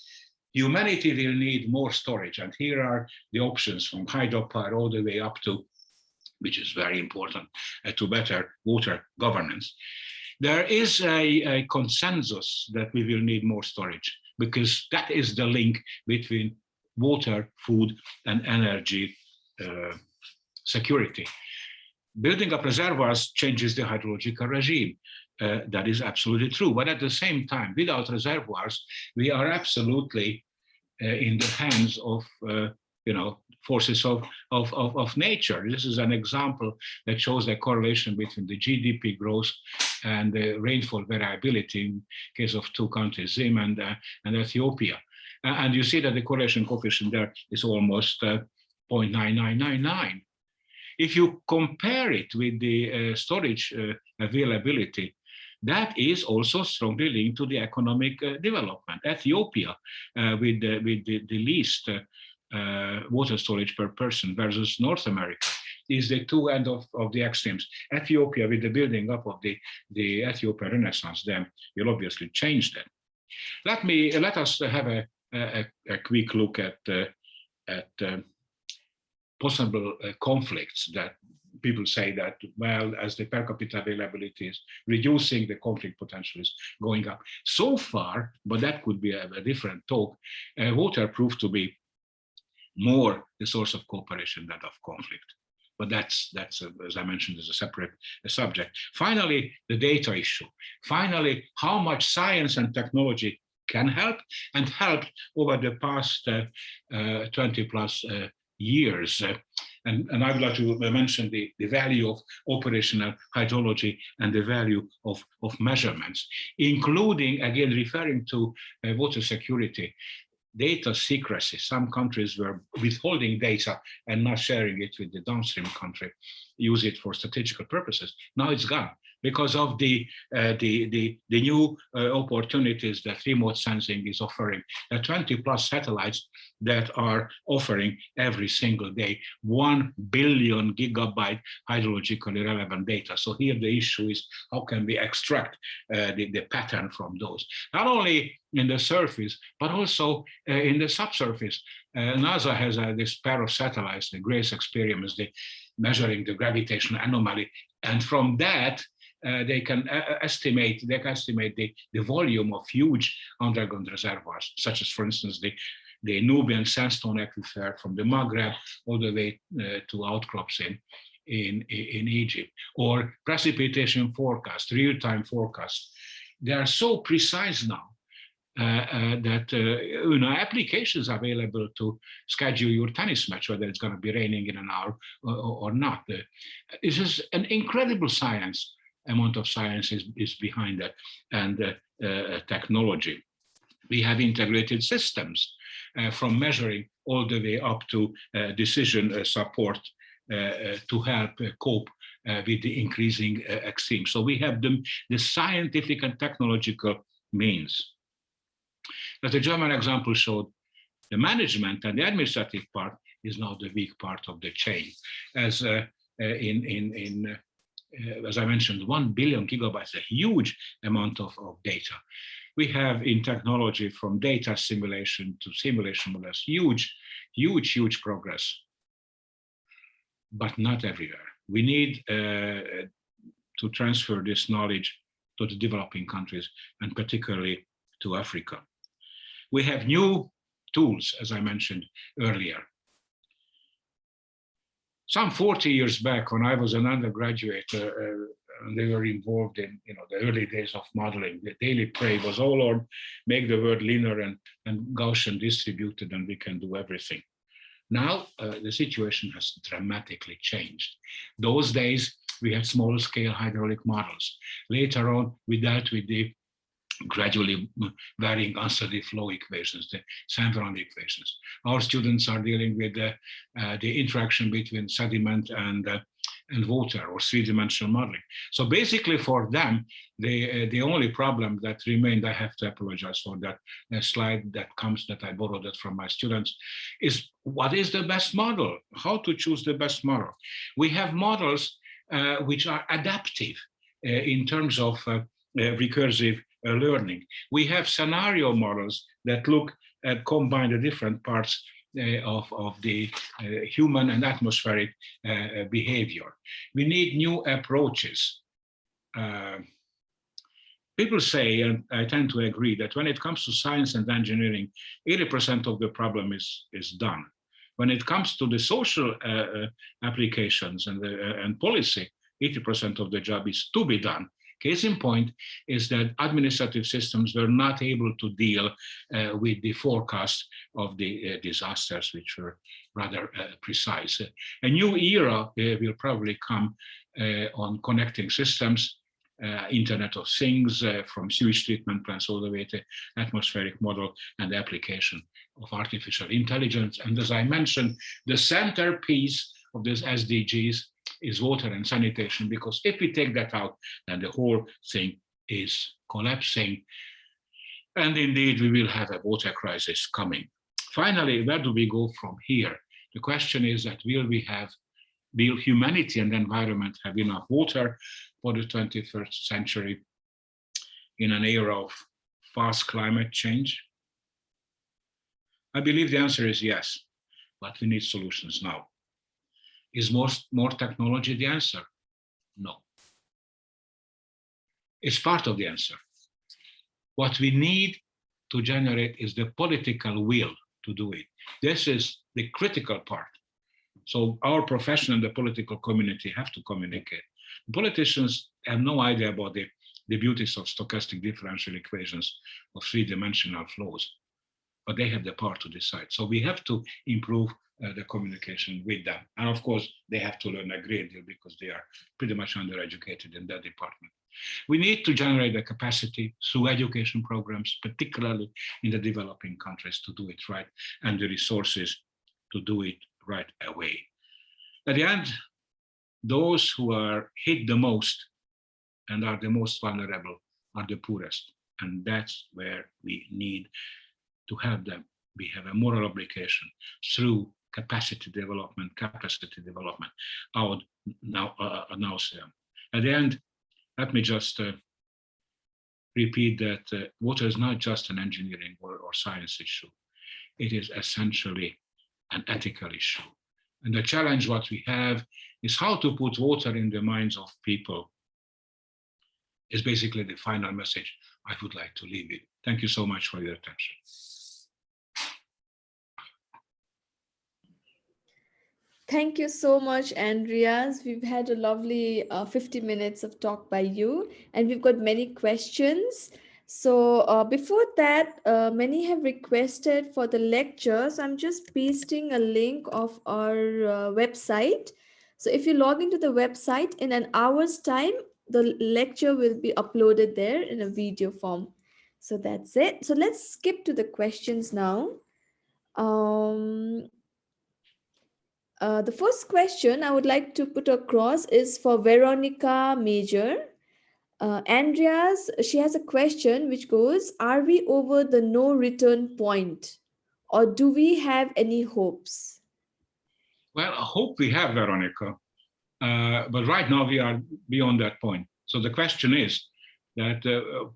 Humanity will need more storage, and here are the options from hydropower all the way up to, which is very important, to better water governance. There is a consensus that we will need more storage. because that is the link between water, food, and energy security. Building up reservoirs changes the hydrological regime. That is absolutely true. But at the same time, without reservoirs, we are absolutely in the hands of forces of nature. This is an example that shows the correlation between the GDP growth and the rainfall variability in case of two countries, Zim and Ethiopia. And you see that the correlation coefficient there is almost 0.9999. If you compare it with the storage availability, that is also strongly linked to the economic development. Ethiopia, with the least water storage per person versus North America, is the two ends of the extremes. Ethiopia, with the building up of the Ethiopian Renaissance Dam, will obviously change that. Let us have a quick look at possible conflicts that people say that, well, as the per capita availability is reducing, the conflict potential is going up. So far, but that could be a different talk, water proved to be more the source of cooperation than of conflict. But that's as I mentioned, is a separate subject. Finally, the data issue. Finally, how much science and technology can help and helped over the past 20 plus years. And I would like to mention the value of operational hydrology and the value of measurements, including, again, referring to water security, data secrecy. Some countries were withholding data and not sharing it with the downstream country, use it for strategical purposes. Now it's gone because of the new opportunities that remote sensing is offering. The 20 plus satellites that are offering every single day 1 billion gigabyte hydrologically relevant data. So here the issue is how can we extract the pattern from those, not only in the surface, but also in the subsurface. NASA has this pair of satellites, the GRACE experiment, measuring the gravitational anomaly. And from that, they can estimate the volume of huge underground reservoirs, such as, for instance, the Nubian sandstone aquifer from the Maghreb all the way to outcrops in Egypt, or precipitation forecast, real-time forecast. They are so precise now that applications available to schedule your tennis match, whether it's going to be raining in an hour or not. This is an incredible science. Amount of science is behind that, and technology. We have integrated systems from measuring all the way up to decision support to help cope with the increasing extremes. So we have the scientific and technological means. As the German example showed, the management and the administrative part is now the weak part of the chain. As as I mentioned, 1 billion gigabytes, a huge amount of data. We have in technology from data simulation to simulation models, huge progress, but not everywhere. We need to transfer this knowledge to the developing countries and particularly to Africa. We have new tools, as I mentioned earlier. Some 40 years back, when I was an undergraduate, they were involved in the early days of modeling. The daily prayer was, oh Lord, make the world linear and Gaussian distributed, and we can do everything. Now the situation has dramatically changed. Those days we had small scale hydraulic models. Later on, we dealt with the gradually varying unsteady flow equations, the San-Ferrand equations. Our students are dealing with the interaction between sediment and water, or three-dimensional modeling. So basically for them, the only problem that remained, I have to apologize for that slide that I borrowed it from my students, is what is the best model? How to choose the best model? We have models which are adaptive in terms of recursive learning. We have scenario models that look at combine the different parts of the human and atmospheric behavior. We need new approaches. People say, and I tend to agree, that when it comes to science and engineering, 80% of the problem is done. When it comes to the social applications and policy, 80% of the job is to be done. Case in point is that administrative systems were not able to deal with the forecast of the disasters, which were rather precise. A new era will probably come on connecting systems, Internet of Things, from sewage treatment plants all the way to atmospheric model and the application of artificial intelligence. And as I mentioned, the centerpiece of this SDGs is water and sanitation, because if we take that out, then the whole thing is collapsing. And indeed, we will have a water crisis coming. Finally, where do we go from here? The question is that will humanity and the environment have enough water for the 21st century in an era of fast climate change? I believe the answer is yes, but we need solutions now. Is more technology the answer? No. It's part of the answer. What we need to generate is the political will to do it. This is the critical part. So our profession and the political community have to communicate. Politicians have no idea about the beauties of stochastic differential equations of three-dimensional flows, but they have the power to decide. So we have to improve the communication with them. And of course, they have to learn a great deal because they are pretty much undereducated in that department. We need to generate the capacity through education programs, particularly in the developing countries, to do it right, and the resources to do it right away. At the end, those who are hit the most and are the most vulnerable are the poorest. And that's where we need to help them. We have a moral obligation through capacity development out now. At the end, let me just repeat that water is not just an engineering or science issue. It is essentially an ethical issue. And the challenge what we have is how to put water in the minds of people is basically the final message I would like to leave with. Thank you so much for your attention. Thank you so much, Andreas. We've had a lovely 50 minutes of talk by you, and we've got many questions. So before that, many have requested for the lectures. I'm just pasting a link of our website. So if you log into the website in an hour's time, the lecture will be uploaded there in a video form. So that's it. So let's skip to the questions now. The first question I would like to put across is for Veronica Major. Andreas, she has a question which goes, are we over the no return point, or do we have any hopes? Well, I hope we have, Veronica, but right now we are beyond that point. So the question is that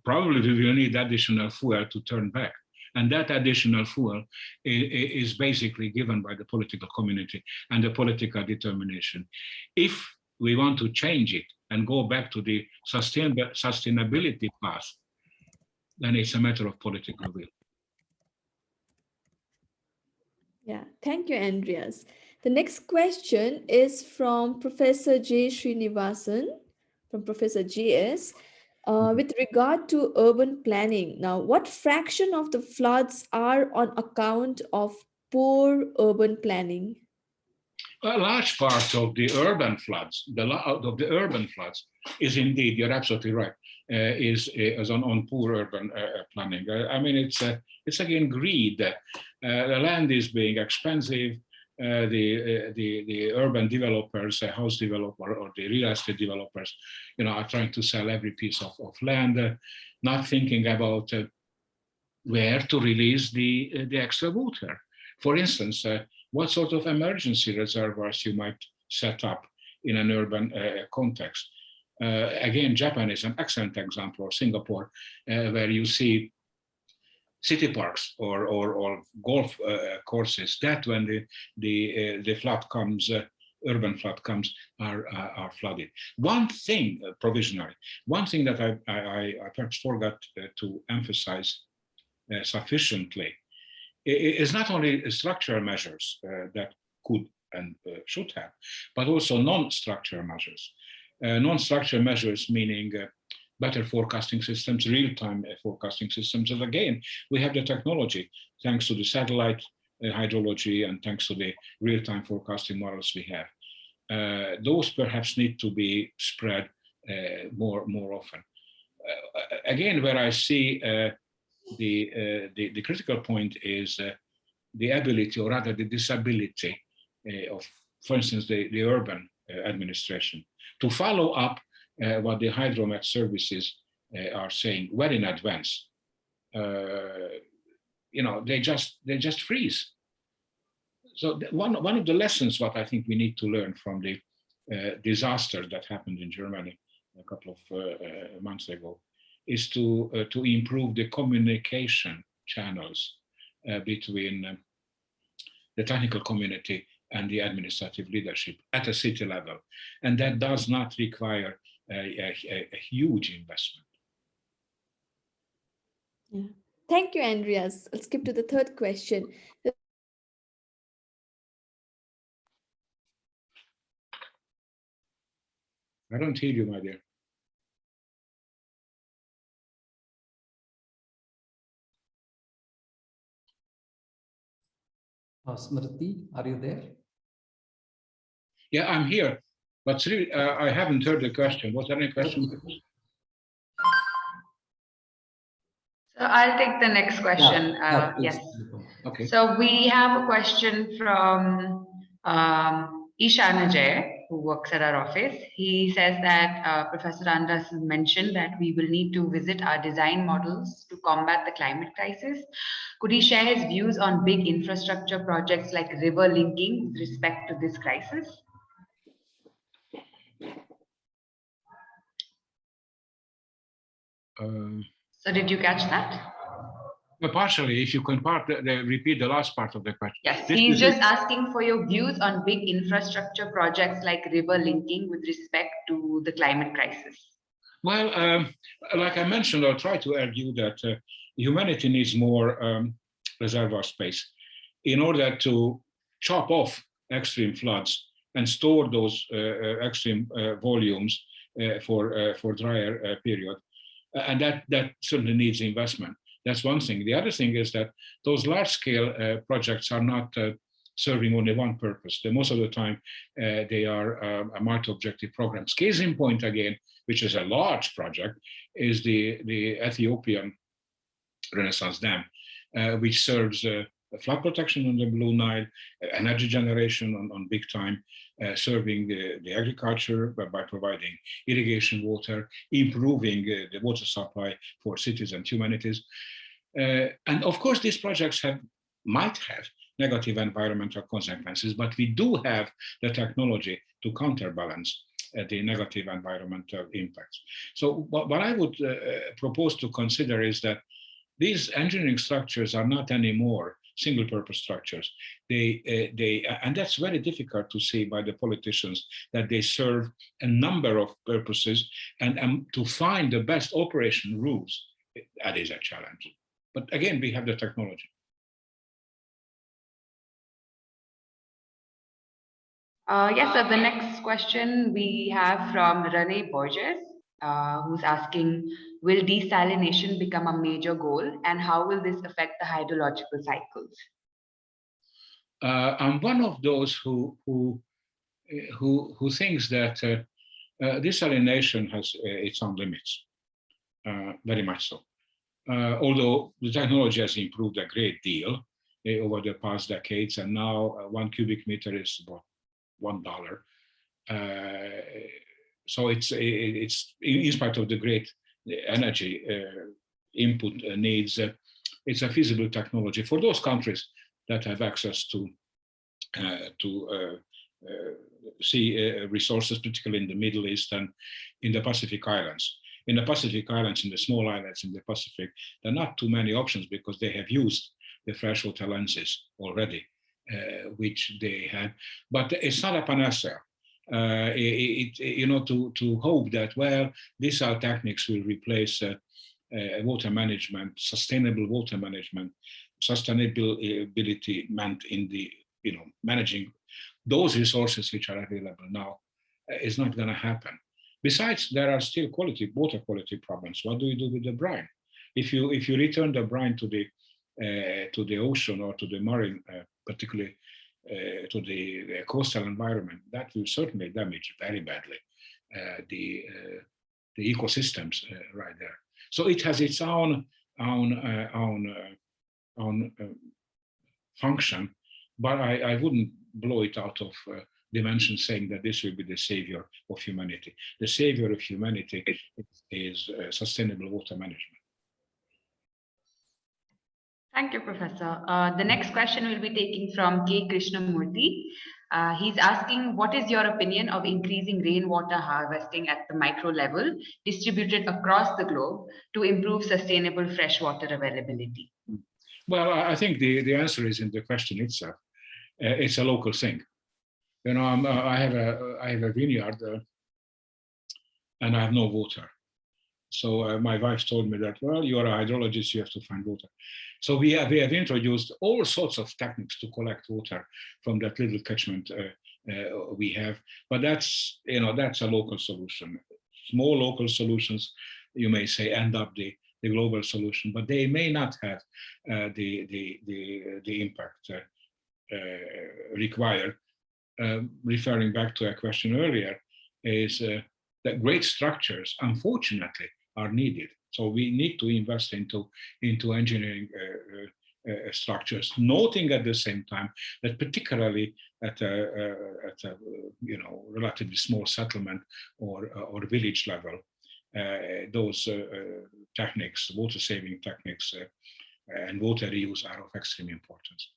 probably we will need additional fuel to turn back. And that additional fuel is basically given by the political community and the political determination. If we want to change it and go back to the sustainability path, then it's a matter of political will. Yeah, thank you, Andreas. The next question is from Professor J. Srinivasan, from Professor JS. With regard to urban planning, now, what fraction of the floods are on account of poor urban planning? A large part of the urban floods, is indeed, you're absolutely right, is on poor urban planning. I mean, it's again greed. The land is being expensive. The urban developers, house developer or the real estate developers, are trying to sell every piece of land, not thinking about where to release the extra water. For instance, what sort of emergency reservoirs you might set up in an urban context. Again, Japan is an excellent example, or Singapore, where you see city parks or golf courses that when the flood comes, urban flood comes are flooded. One thing, provisionally, one thing that I perhaps forgot to emphasize sufficiently is not only structural measures that could and should have, but also non-structural measures. Non-structural measures meaning better forecasting systems, real-time forecasting systems. And again, we have the technology, thanks to the satellite hydrology and thanks to the real-time forecasting models we have. Those perhaps need to be spread more often. Again, where I see the critical point is the ability, or rather the disability of, for instance, the urban administration to follow up what the hydromet services are saying well in advance. You know, they just freeze. So one of the lessons what I think we need to learn from the disaster that happened in Germany a couple of months ago is to improve the communication channels between the technical community and the administrative leadership at a city level. And that does not require a huge investment. Yeah. Thank you, Andreas. I'll skip to the third question. I don't hear you, my dear. Smriti, are you there? Yeah, I'm here, but really, I haven't heard the question. Was there any question? So I'll take the next question. Yes. Okay. So we have a question from Ishan Ajay, who works at our office. He says that Professor András has mentioned that we will need to visit our design models to combat the climate crisis. Could he share his views on big infrastructure projects like river linking with respect to this crisis? So did you catch that? Partially, if you can repeat the last part of the question. Yes, he's just asking for your views on big infrastructure projects like river linking with respect to the climate crisis. Well, like I mentioned, I'll try to argue that humanity needs more reservoir space in order to chop off extreme floods and store those extreme volumes for drier period. And that certainly needs investment. That's one thing. The other thing is that those large-scale projects are not serving only one purpose. Most of the time, they are multi-objective programs. Case in point, again, which is a large project, is the Ethiopian Renaissance Dam, which serves flood protection on the Blue Nile, energy generation on big time, serving the agriculture by providing irrigation water, improving the water supply for cities and humanities. And of course, these projects might have negative environmental consequences, but we do have the technology to counterbalance the negative environmental impacts. So what I would propose to consider is that these engineering structures are not anymore single-purpose structures. And that's very difficult to see by the politicians, that they serve a number of purposes, and to find the best operation rules, that is a challenge. But again, we have the technology. Yes, so the next question we have from Rene Borges, who's asking, will desalination become a major goal, and how will this affect the hydrological cycles? I'm one of those who thinks that desalination has its own limits, very much so. Although the technology has improved a great deal over the past decades, and now 1 cubic meter is about $1. So it's in spite of the great energy input needs, it's a feasible technology for those countries that have access to sea resources, particularly in the Middle East and in the Pacific Islands. In the Pacific Islands, in the small islands in the Pacific, there are not too many options because they have used the freshwater lenses already. which they had. But it's not a panacea. To hope that, well, desal techniques will replace water management, sustainable water management, sustainability meant in the, managing those resources which are available now is not going to happen. Besides, there are still water quality problems. What do you do with the brine? If you return the brine to the ocean or to the marine, particularly to the coastal environment, that will certainly damage very badly the ecosystems right there. So it has its own function, but I wouldn't blow it out of dimension saying that this will be the savior of humanity. The savior of humanity is sustainable water management. Thank you, Professor. The next question will be taken from K. Krishnamurthy. He's asking, what is your opinion of increasing rainwater harvesting at the micro level distributed across the globe to improve sustainable freshwater availability? Well, I think the answer is in the question itself. It's a local thing. I have a vineyard and I have no water. So my wife told me that, well, you are a hydrologist, you have to find water. So we have introduced all sorts of techniques to collect water from that little catchment we have. But that's a local solution. Small local solutions, you may say, end up the global solution, but they may not have the impact required. Referring back to a question earlier, is that great structures, unfortunately, are needed. So we need to invest into engineering structures, noting at the same time that particularly at a relatively small settlement or village level, those techniques, water-saving techniques and water reuse are of extreme importance.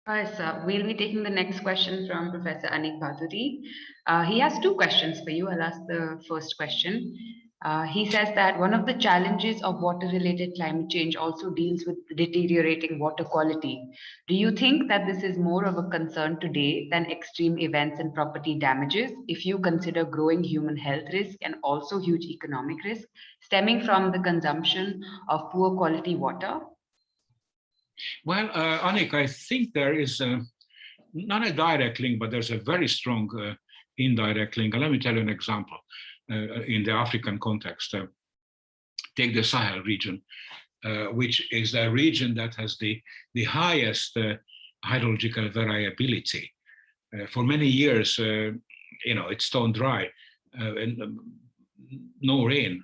Yes, we'll be taking the next question from Professor Anik Bhaduri. He has two questions for you. I'll ask the first question. He says that one of the challenges of water-related climate change also deals with deteriorating water quality. Do you think that this is more of a concern today than extreme events and property damages, if you consider growing human health risk and also huge economic risk stemming from the consumption of poor quality water? Well, Anik, I think there is not a direct link, but there's a very strong indirect link. And let me tell you an example in the African context. Take the Sahel region, which is a region that has the highest hydrological variability. For many years, it's stone dry and no rain.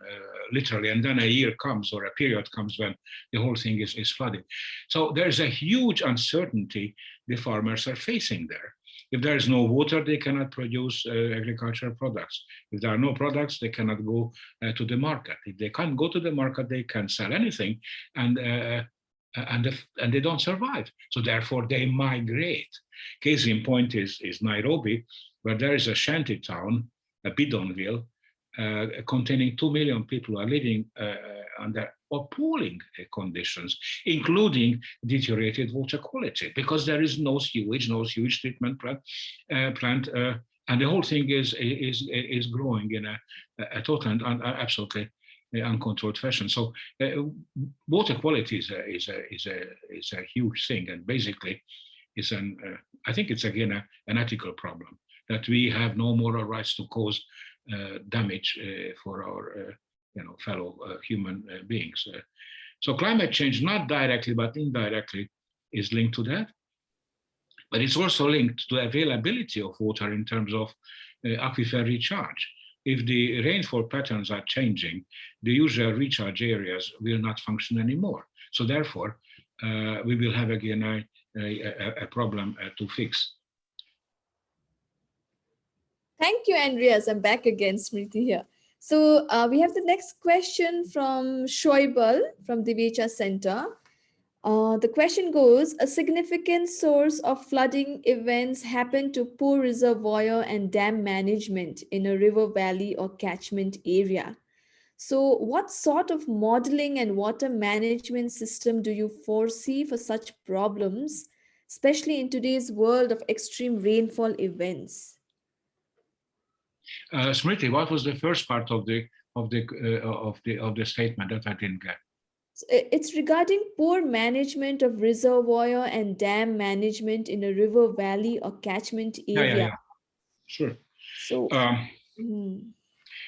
Literally, and then a year comes or a period comes when the whole thing is flooded. So there's a huge uncertainty the farmers are facing there. If there is no water, they cannot produce agricultural products. If there are no products, they cannot go to the market. If they can't go to the market, they can't sell anything, and they don't survive. So therefore, they migrate. Case in point is Nairobi, where there is a shanty town, a bidonville, containing 2 million people who are living under appalling conditions, including deteriorated water quality, because there is no sewage treatment plant, and the whole thing is growing in a total and absolutely uncontrolled fashion. So water quality is a huge thing, and basically is I think it's again an ethical problem that we have no moral rights to cause damage for our fellow human beings. So climate change, not directly but indirectly, is linked to that. But it's also linked to the availability of water in terms of aquifer recharge. If the rainfall patterns are changing, the usual recharge areas will not function anymore. So therefore, we will have again a problem to fix. Thank you, Andreas. I'm back again, Smriti here. So we have the next question from Shoibal from Divecha Center. The question goes, a significant source of flooding events happen to poor reservoir and dam management in a river valley or catchment area. So what sort of modeling and water management system do you foresee for such problems, especially in today's world of extreme rainfall events? Smriti, what was the first part of the statement that I didn't get? It's regarding poor management of reservoir and dam management in a river valley or catchment area. Yeah. Sure. So,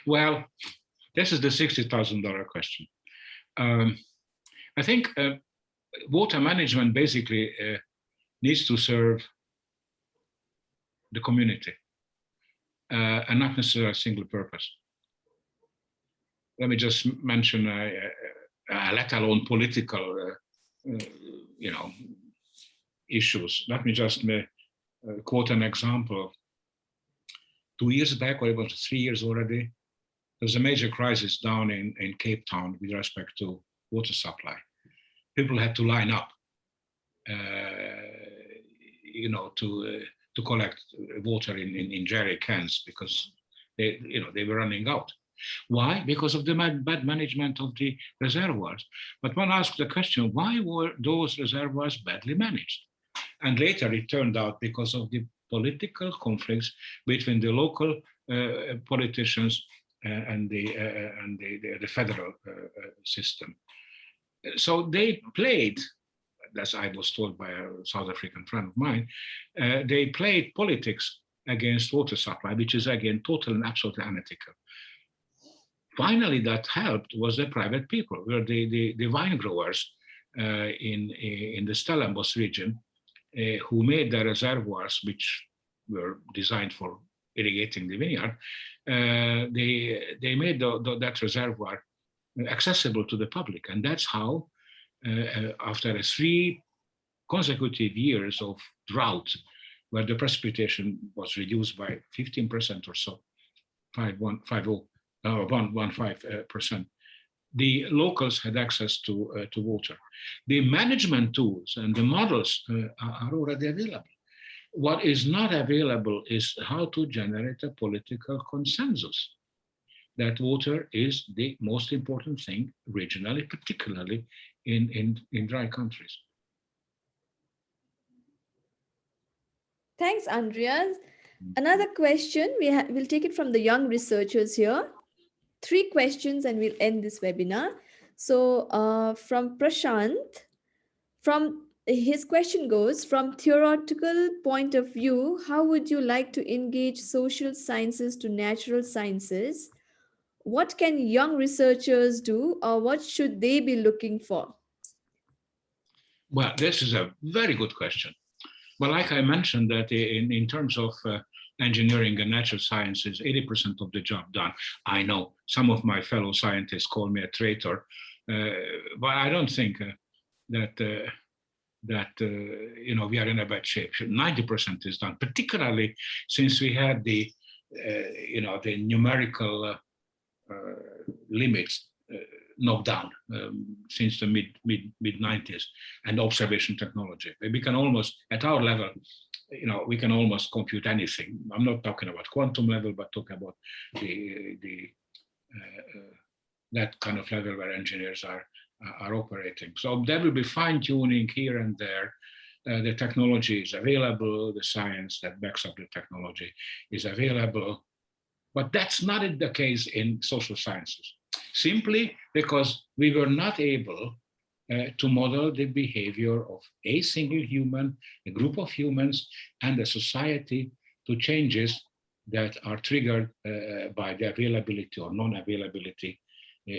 well, this is the $60,000 question. I think water management basically needs to serve the community and not necessarily a single purpose. Let me just mention, let alone political, issues. Let me just quote an example. 2 years back, or it was 3 years already, there was a major crisis down in Cape Town with respect to water supply. People had to line up, to collect water in jerry cans because they were running out. Why? Because of the bad management of the reservoirs. But one asked the question, why were those reservoirs badly managed? And later it turned out because of the political conflicts between the local politicians and the federal system. So they played, as I was told by a South African friend of mine, they played politics against water supply, which is again total and absolutely unethical. Finally, that helped was the private people, where the wine growers in the Stellenbosch region, who made the reservoirs, which were designed for irrigating the vineyard, they made that reservoir accessible to the public. And that's how, after 3 consecutive years of drought, where the precipitation was reduced by 15% or so, 1.5%, the locals had access to water. The management tools and the models are already available. What is not available is how to generate a political consensus that water is the most important thing regionally, particularly in dry countries. Thanks, Andreas. Another question, we'll take it from the young researchers here. 3 questions and we'll end this webinar. So from Prashant, his question goes, from theoretical point of view, how would you like to engage social sciences to natural sciences? What can young researchers do, or what should they be looking for? Well, this is a very good question. Well, like I mentioned, that in terms of engineering and natural sciences, 80% of the job done. I know some of my fellow scientists call me a traitor, but I don't think that we are in a bad shape. 90% is done, particularly since we had the numerical limits knocked down since the mid-90s, and observation technology. We can almost, at our level, we can almost compute anything. I'm not talking about quantum level, but talking about that kind of level where engineers are operating. So there will be fine-tuning here and there. The technology is available, the science that backs up the technology is available, but that's not the case in social sciences, simply because we were not able to model the behavior of a single human, a group of humans, and a society to changes that are triggered by the availability or non-availability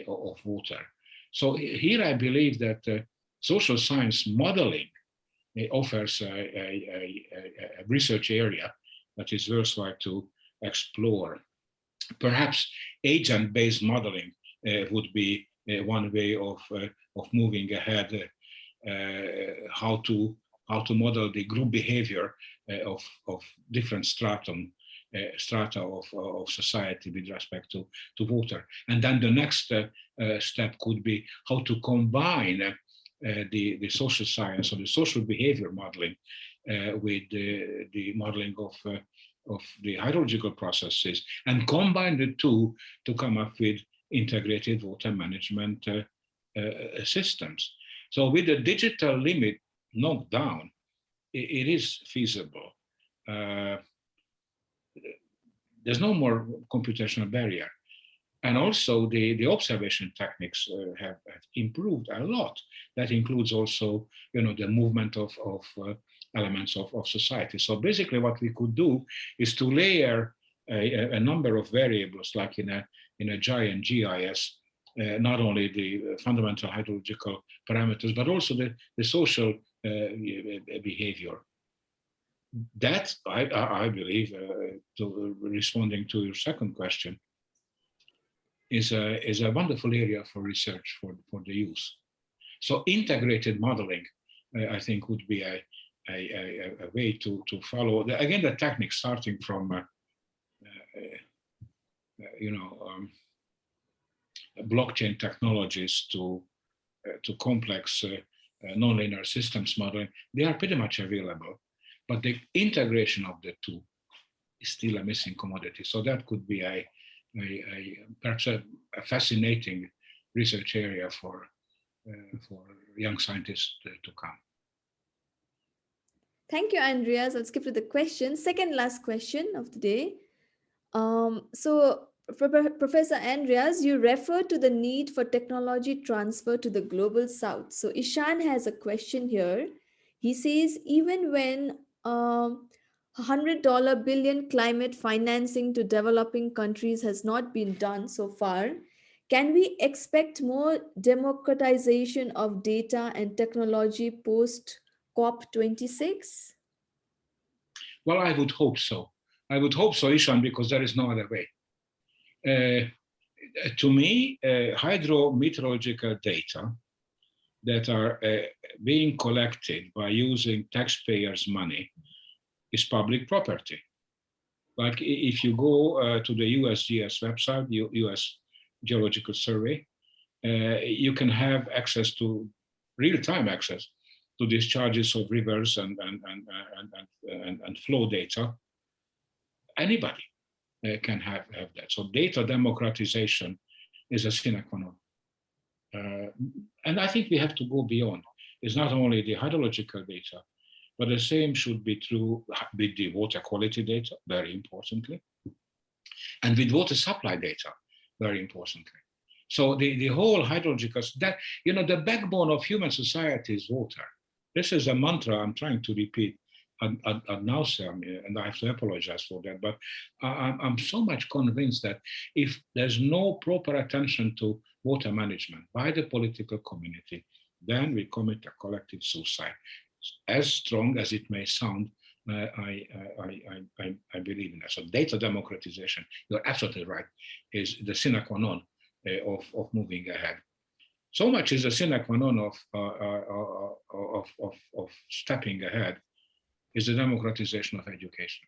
of water. So here I believe that social science modeling offers a research area that is worthwhile to explore. Perhaps agent-based modeling would be one way of moving ahead, how to model the group behavior of different strata of society with respect to water. And then the next step could be how to combine the social science or the social behavior modeling with the modeling of the hydrological processes, and combine the two to come up with integrated water management systems. So with the digital limit knocked down, it is feasible. There's no more computational barrier. And also the observation techniques have improved a lot. That includes also, the movement of elements of society. So basically what we could do is to layer a number of variables, like in a giant GIS, not only the fundamental hydrological parameters, but also the social behavior. That, I believe, responding to your second question, is a wonderful area for research for the use. So integrated modeling, I think, would be a way to follow. Again, the techniques starting from, blockchain technologies to complex nonlinear systems modeling, they are pretty much available. But the integration of the two is still a missing commodity. So that could be perhaps a fascinating research area for young scientists to come. Thank you, Andreas. I'll skip to the question. Second last question of the day. So, Professor Andreas, you referred to the need for technology transfer to the global south. So Ishan has a question here. He says, even when $100 billion climate financing to developing countries has not been done so far, can we expect more democratization of data and technology post COP26? Well, I would hope so. I would hope so, Ishan, because there is no other way. To me, hydrometeorological data that are being collected by using taxpayers' money is public property. Like if you go to the USGS website, US Geological Survey, you can have access to real-time access to discharges of rivers and flow data. Anybody can have that. So data democratization is a sine qua non. And I think we have to go beyond. It's not only the hydrological data, but the same should be true with the water quality data, very importantly, and with water supply data, very importantly. So the whole hydrological, that, the backbone of human society is water. This is a mantra I'm trying to repeat ad nauseam, and I have to apologize for that. But I'm so much convinced that if there's no proper attention to water management by the political community, then we commit a collective suicide. As strong as it may sound, I believe in that. So data democratization, you're absolutely right, is the sine qua non of moving ahead. So much is the sine qua non of stepping ahead is the democratization of education.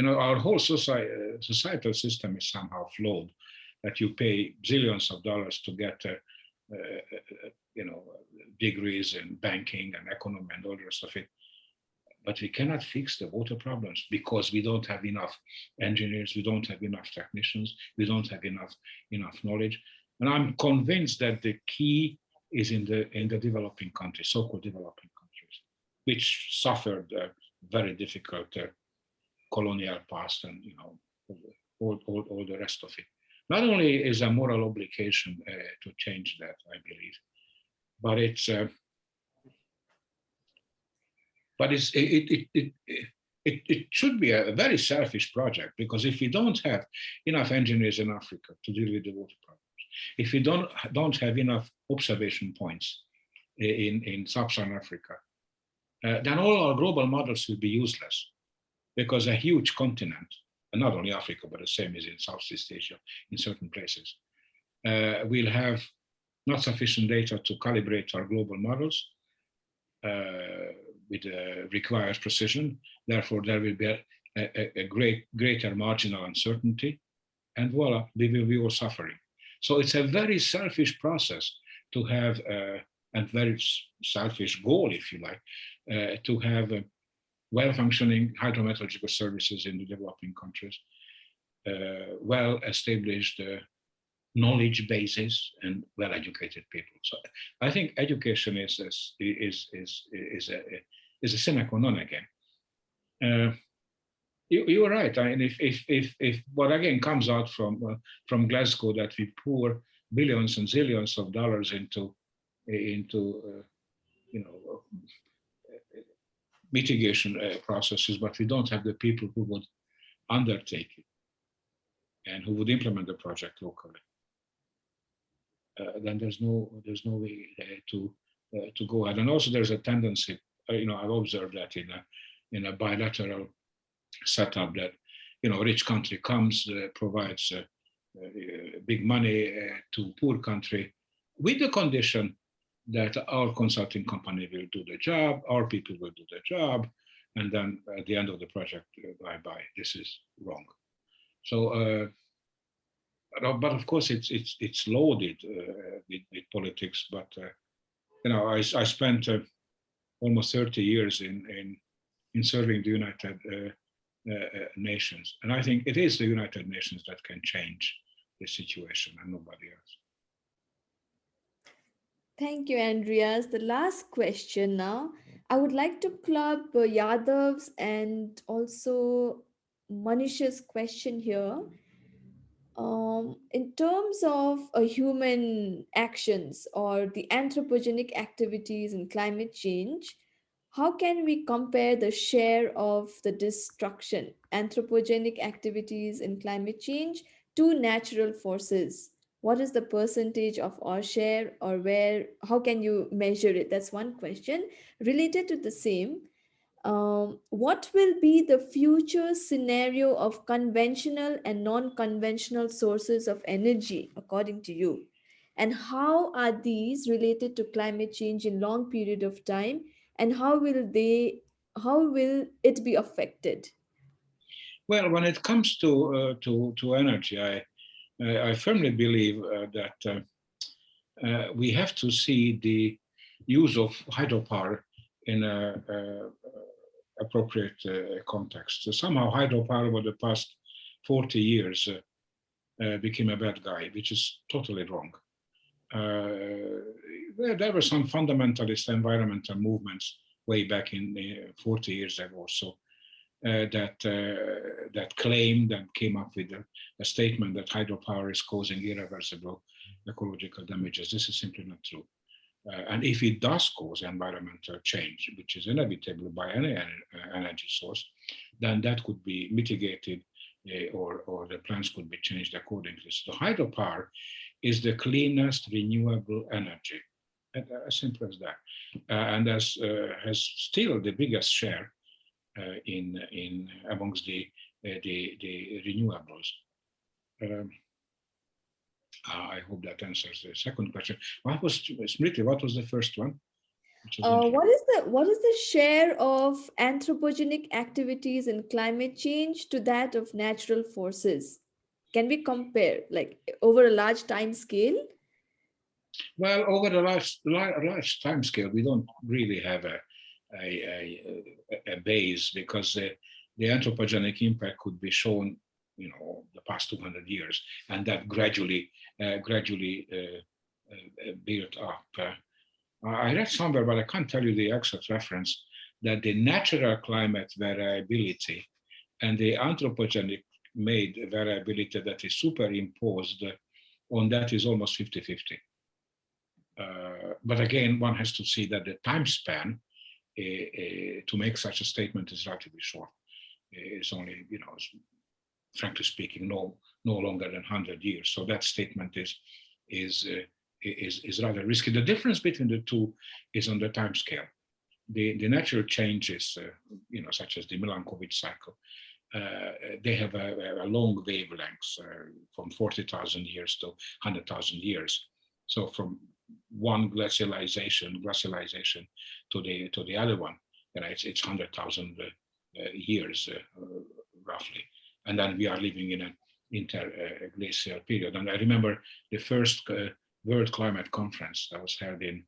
Our whole societal system is somehow flawed, that you pay zillions of dollars to get degrees in banking and economy and all the rest of it. But we cannot fix the water problems because we don't have enough engineers, we don't have enough technicians, we don't have enough knowledge. And I'm convinced that the key is in the developing countries, so-called developing countries, which suffered a very difficult colonial past and all the rest of it. Not only is a moral obligation to change that, I believe, but it should be a very selfish project, because if we don't have enough engineers in Africa to deal with the water problems, if we don't have enough observation points in sub-Saharan Africa, then all our global models will be useless, because a huge continent, and not only Africa, but the same is in Southeast Asia, in certain places, we'll have not sufficient data to calibrate our global models with required precision. Therefore, there will be a greater marginal uncertainty, and voila, we will be all suffering. So it's a very selfish process to have, and very selfish goal, if you like, to have well-functioning hydrometeorological services in the developing countries, well-established knowledge bases, and well-educated people. So I think education is is a sine qua non again. You're right. I mean, if what again comes out from Glasgow that we pour billions and zillions of dollars into mitigation processes, but we don't have the people who would undertake it and who would implement the project locally, then there's no way to go ahead. And also there's a tendency, I've observed that in a bilateral setup that, rich country comes, provides big money to poor country with the condition that our consulting company will do the job, our people will do the job, and then at the end of the project, bye-bye. This is wrong. So, but of course, it's loaded with politics. But I spent almost 30 years in serving the United Nations, and I think it is the United Nations that can change the situation, and nobody else. Thank you, Andreas. The last question now. I would like to club Yadav's and also Manish's question here. In terms of human actions or the anthropogenic activities in climate change, how can we compare the share of the destruction, anthropogenic activities in climate change to natural forces? What is the percentage of our share, or how can you measure it? That's one question. Related to the same, what will be the future scenario of conventional and non-conventional sources of energy, according to you? And how are these related to climate change in long period of time? And how will it be affected? Well, when it comes to energy, I firmly believe that we have to see the use of hydropower in a appropriate context. So somehow hydropower over the past 40 years became a bad guy, which is totally wrong. There were some fundamentalist environmental movements way back in 40 years ago, so that claimed and came up with a statement that hydropower is causing irreversible ecological damages. This is simply not true. And if it does cause environmental change, which is inevitable by any energy source, then that could be mitigated or the plans could be changed accordingly. So hydropower is the cleanest renewable energy, as simple as that, and has still the biggest share in amongst the renewables. I hope that answers the second question. Smriti, what was the first one? What is the share of anthropogenic activities in climate change to that of natural forces? Can we compare, like, over a large time scale? Well, over the large time scale, we don't really have a base, because the anthropogenic impact could be shown, the past 200 years, and that gradually built up. I read somewhere, but I can't tell you the exact reference, that the natural climate variability and the anthropogenic made variability that is superimposed on that is almost 50-50. But again, one has to see that the time span to make such a statement is relatively short. It's only, frankly speaking, no longer than 100 years. So that statement is rather risky. The difference between the two is on the time scale. The natural changes, such as the Milankovitch-cycle, they have a long wavelength from 40,000 years to 100,000 years. So from one glacialization to the other one, it's 100,000 years roughly, and then we are living in an interglacial period. And I remember the first World Climate Conference that was held in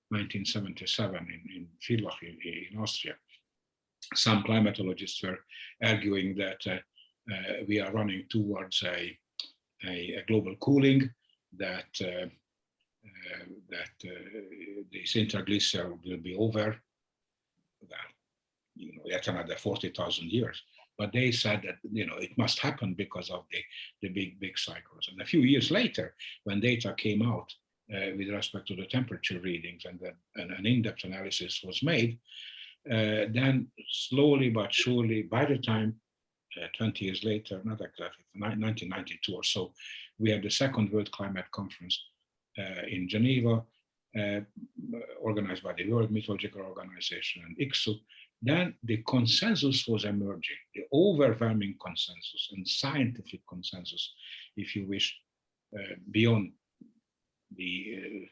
1977 in Villach in Austria. Some climatologists were arguing that we are running towards a global cooling, that this interglacial will be over. Well, yet another 40,000 years. But they said that, it must happen because of the big cycles. And a few years later, when data came out with respect to the temperature readings and an in-depth analysis was made, then slowly but surely, by the time 20 years later, not exactly, 1992 or so, we had the second World Climate Conference in Geneva, organized by the World Meteorological Organization and ICSU. Then the consensus was emerging, the overwhelming consensus and scientific consensus, if you wish, beyond the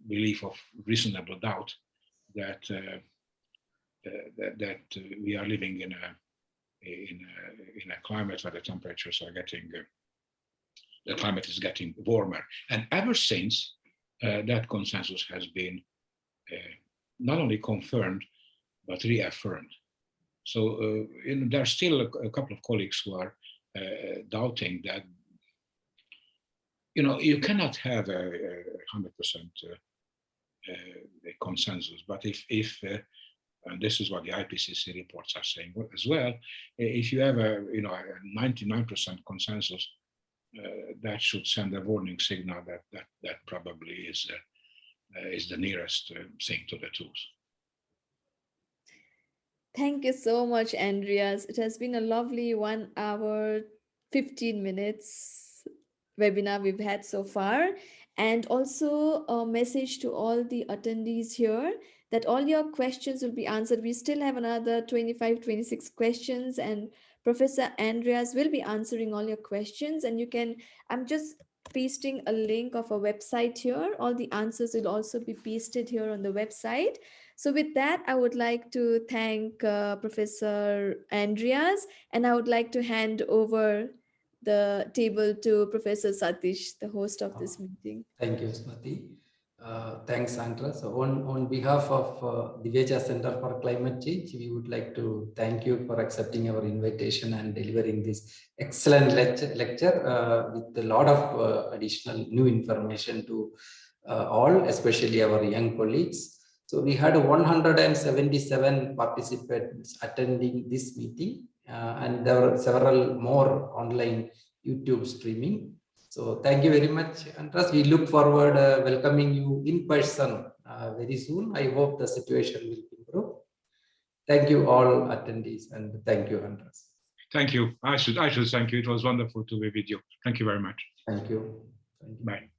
belief of reasonable doubt that we are living in a climate where the temperatures are getting, the climate is getting warmer. And ever since, that consensus has been not only confirmed, but reaffirmed. So there are still a couple of colleagues who are doubting that, you cannot have a 100% consensus, but if and this is what the IPCC reports are saying as well, if you have a 99% consensus, that should send a warning signal that probably is the nearest thing to the truth. Thank you so much, Andreas. It has been a lovely 1 hour, 15 minutes webinar we've had so far. And also a message to all the attendees here that all your questions will be answered. We still have another 25, 26 questions, and Professor Andreas will be answering all your questions. And I'm just pasting a link of a website here. All the answers will also be pasted here on the website. So with that, I would like to thank Professor Andreas, and I would like to hand over the table to Professor Satish, the host of this meeting. Thank you, Smriti. Thanks, András. So on behalf of the Diveja Center for Climate Change, we would like to thank you for accepting our invitation and delivering this excellent lecture with a lot of additional new information to all, especially our young colleagues. So we had 177 participants attending this meeting, and there were several more online YouTube streaming. So thank you very much, András. We look forward welcoming you in person very soon. I hope the situation will improve. Thank you all attendees, and thank you, András. Thank you. I should thank you. It was wonderful to be with you. Thank you very much. Thank you. Thank you. Bye.